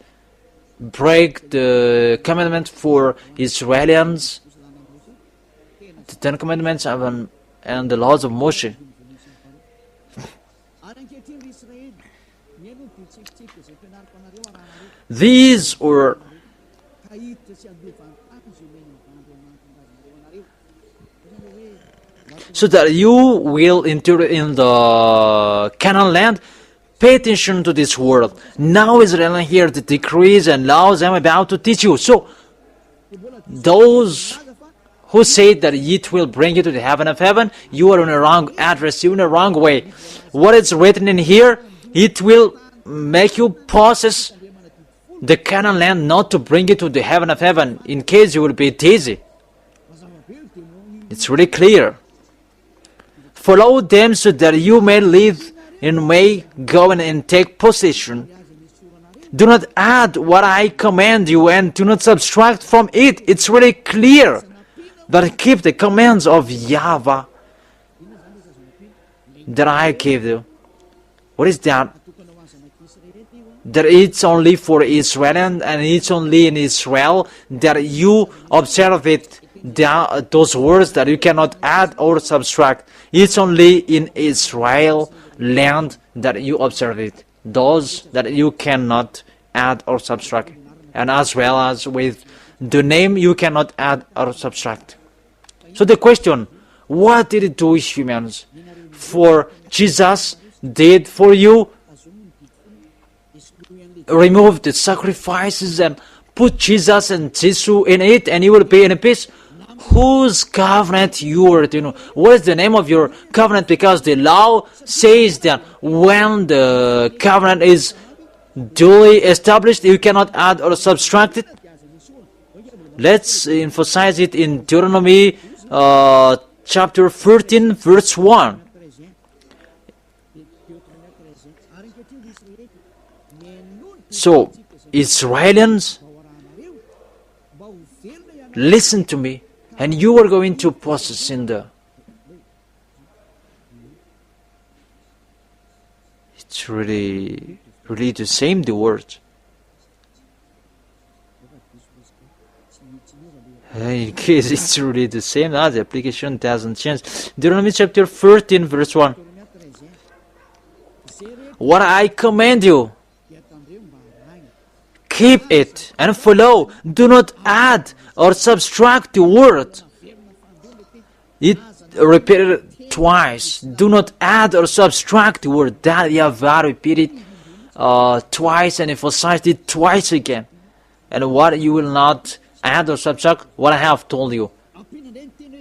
break the commandment for Israelians, the 10 commandments and the laws of Moshe. These were so that you will enter in the Canaan land. Pay attention to this word. Now Israel hear the decrees and laws I'm about to teach you. So those who say that it will bring you to the heaven of heaven, you are on a wrong address, you're in a wrong way. What is written in here, it will make you possess the Canaan land, not to bring you to the heaven of heaven, in case you will be dizzy. It's really clear. Follow them so that you may live and may go and take possession. Do not add what I command you, and do not subtract from it. It's really clear. But keep the commands of YAHVAH that I gave you. What is that? That it's only for Israel, and it's only in Israel that you observe it. Those words that you cannot add or subtract. It's only in Israel land that you observe it. Those that you cannot add or subtract. And as well as with the name, you cannot add or subtract. So the question, what did it do, humans? For Jesus did for you, remove the sacrifices and put Jesus and Jesus in it, and you will be in peace. Whose covenant you are to know? What is the name of your covenant? Because the law says that when the covenant is duly established, you cannot add or subtract it. Let's emphasize it in Deuteronomy chapter 13, verse 1. So, Israelians, listen to me, and you are going to possess in the... It's really the same, the words. In case it's really the same, the application doesn't change. Deuteronomy chapter 13, verse 1. What I command you, keep it and follow. Do not add or subtract the word. It repeated twice. Do not add or subtract the word. That YAHVAH repeated twice and emphasized it twice again. And what you will not add or subtract, what I have told you.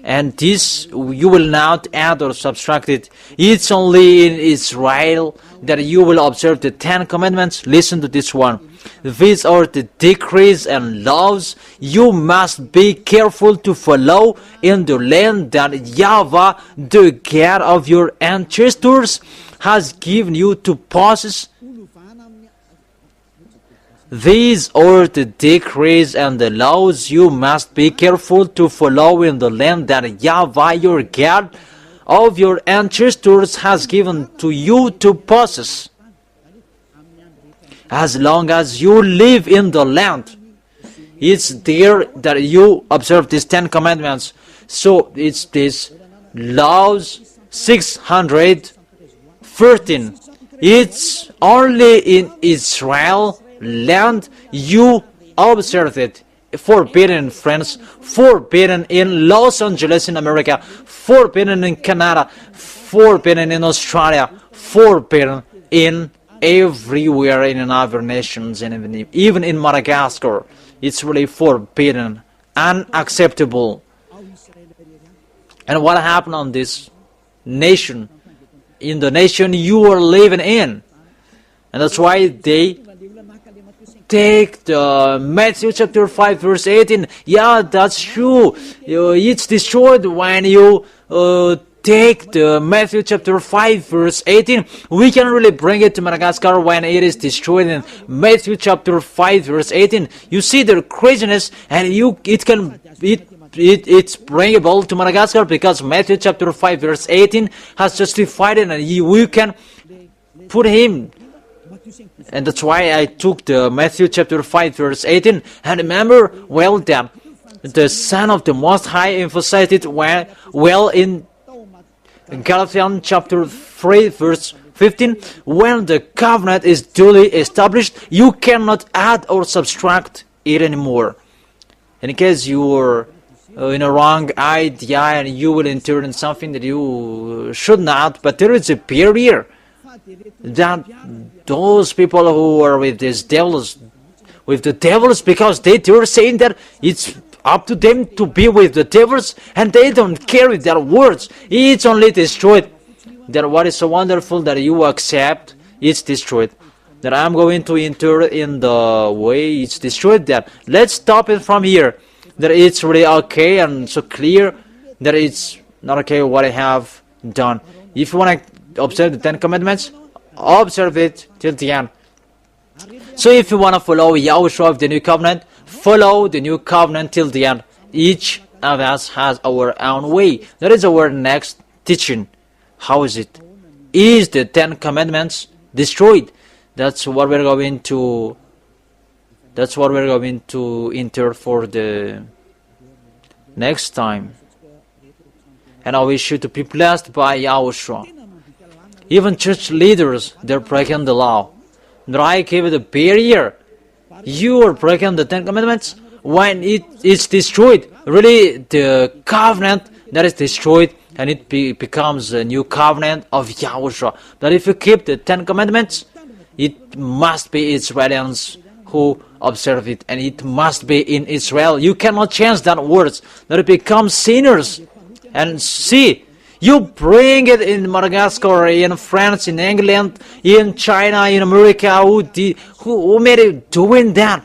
And this you will not add or subtract it. It's only in Israel that you will observe the 10 commandments. Listen to this one. These are the decrees and laws you must be careful to follow in the land that YAHVAH, the God of your ancestors, has given you to possess. These are the decrees and the laws you must be careful to follow in the land that YAHVAH, your God of your ancestors, has given to you to possess. As long as you live in the land, it's there that you observe these 10 commandments. So it's this laws 613. It's only in Israel land you observe it. Forbidden in France, forbidden in Los Angeles in America, forbidden in Canada, forbidden in Australia, forbidden in everywhere in other nations, and even in Madagascar. It's really forbidden, unacceptable. And what happened on this nation, in the nation you are living in? And that's why they take the Matthew chapter 5 verse 18. Yeah, that's true. It's destroyed when you take the Matthew chapter 5 verse 18. We can really bring it to Madagascar when it is destroyed in Matthew chapter 5 verse 18. You see the craziness, and it's bringable to Madagascar because Matthew chapter 5 verse 18 has justified it, and we can put him. And that's why I took the Matthew chapter 5 verse 18. And remember well that the Son of the Most High emphasized it well in Galatians chapter 3 verse 15. When the covenant is duly established, you cannot add or subtract it anymore. In case you are in a wrong idea and you will enter in something that you should not, but there is a barrier that those people who are with the devils, because they were saying that it's up to them to be with the devils, and they don't care with their words. It's only destroyed. That what is so wonderful that you accept, it's destroyed. That I'm going to enter in the way it's destroyed. That let's stop it from here. That it's really okay and so clear that it's not okay what I have done. If you want to observe the 10 Commandments, observe it till the end. So if you want to follow Yahushua of the New Covenant, follow the New Covenant till the end. Each of us has our own way. That is our next teaching. How is it? Is the 10 Commandments destroyed? That's what we're going to enter for the next time. And I wish you to be blessed by Yahushua. Even church leaders, they're breaking the law. I gave the barrier. You are breaking the 10 Commandments when it is destroyed. Really, the covenant that is destroyed, and it becomes a new covenant of Yahushua. That if you keep the 10 Commandments, it must be Israelians who observe it, and it must be in Israel. You cannot change that words. That it becomes sinners. And see, you bring it in Madagascar, in France, in England, in China, in America. Who made it doing that?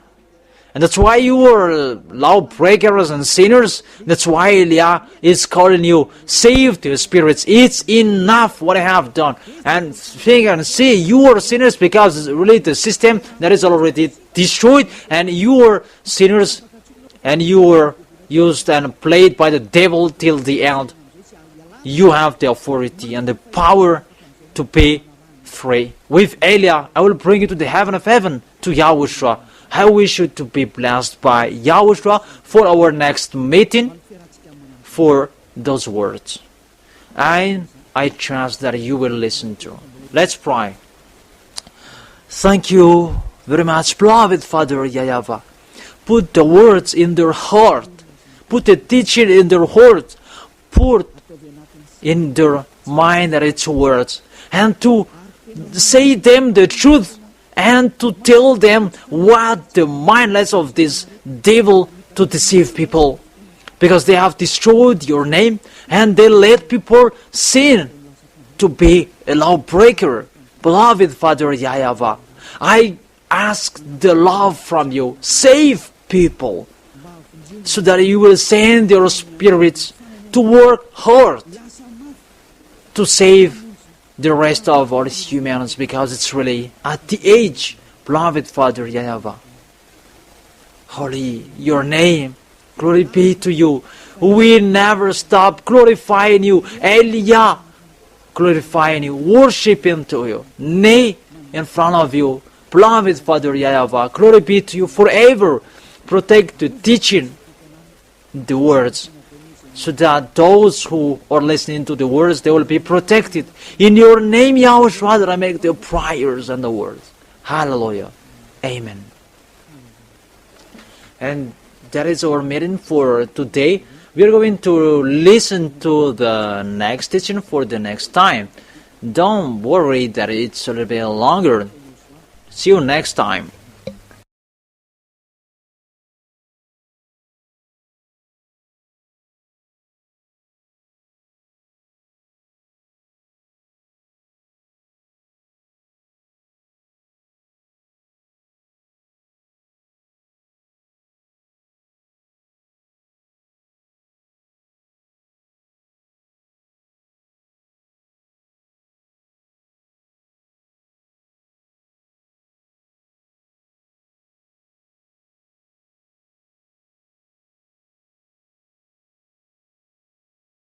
And that's why you are lawbreakers and sinners. That's why Elia is calling you, save the spirits. It's enough what I have done. And think and see, you are sinners because it's really the system that is already destroyed. And you are sinners, and you are used and played by the devil till the end. You have the authority and the power to be free. With Elia, I will bring you to the heaven of heaven, to Yahushua. I wish you to be blessed by Yahushua for our next meeting, for those words. And I trust that you will listen to. Let's pray. Thank you very much, beloved Father YAHVAH. Put the words in their heart. Put the teaching in their heart. Put in their mind that it's words. And to say them the truth. And to tell them what the mindless of this devil to deceive people. Because they have destroyed your name and they let people sin to be a lawbreaker. Beloved Father YAHVAH, I ask the love from you. Save people so that you will send your spirits to work hard to save the rest of all humans, because it's really at the age, beloved Father YAHVAH. Holy your name, glory be to you. We never stop glorifying you, Elia, glorifying you, worshiping to you, nay, in front of you, beloved Father YAHVAH. Glory be to you forever. Protect the teaching, the words, so that those who are listening to the words, they will be protected. In your name, Yahushua, that I make the prayers and the words. Hallelujah. Amen. And that is our meeting for today. We are going to listen to the next teaching for the next time. Don't worry that it's a little bit longer. See you next time.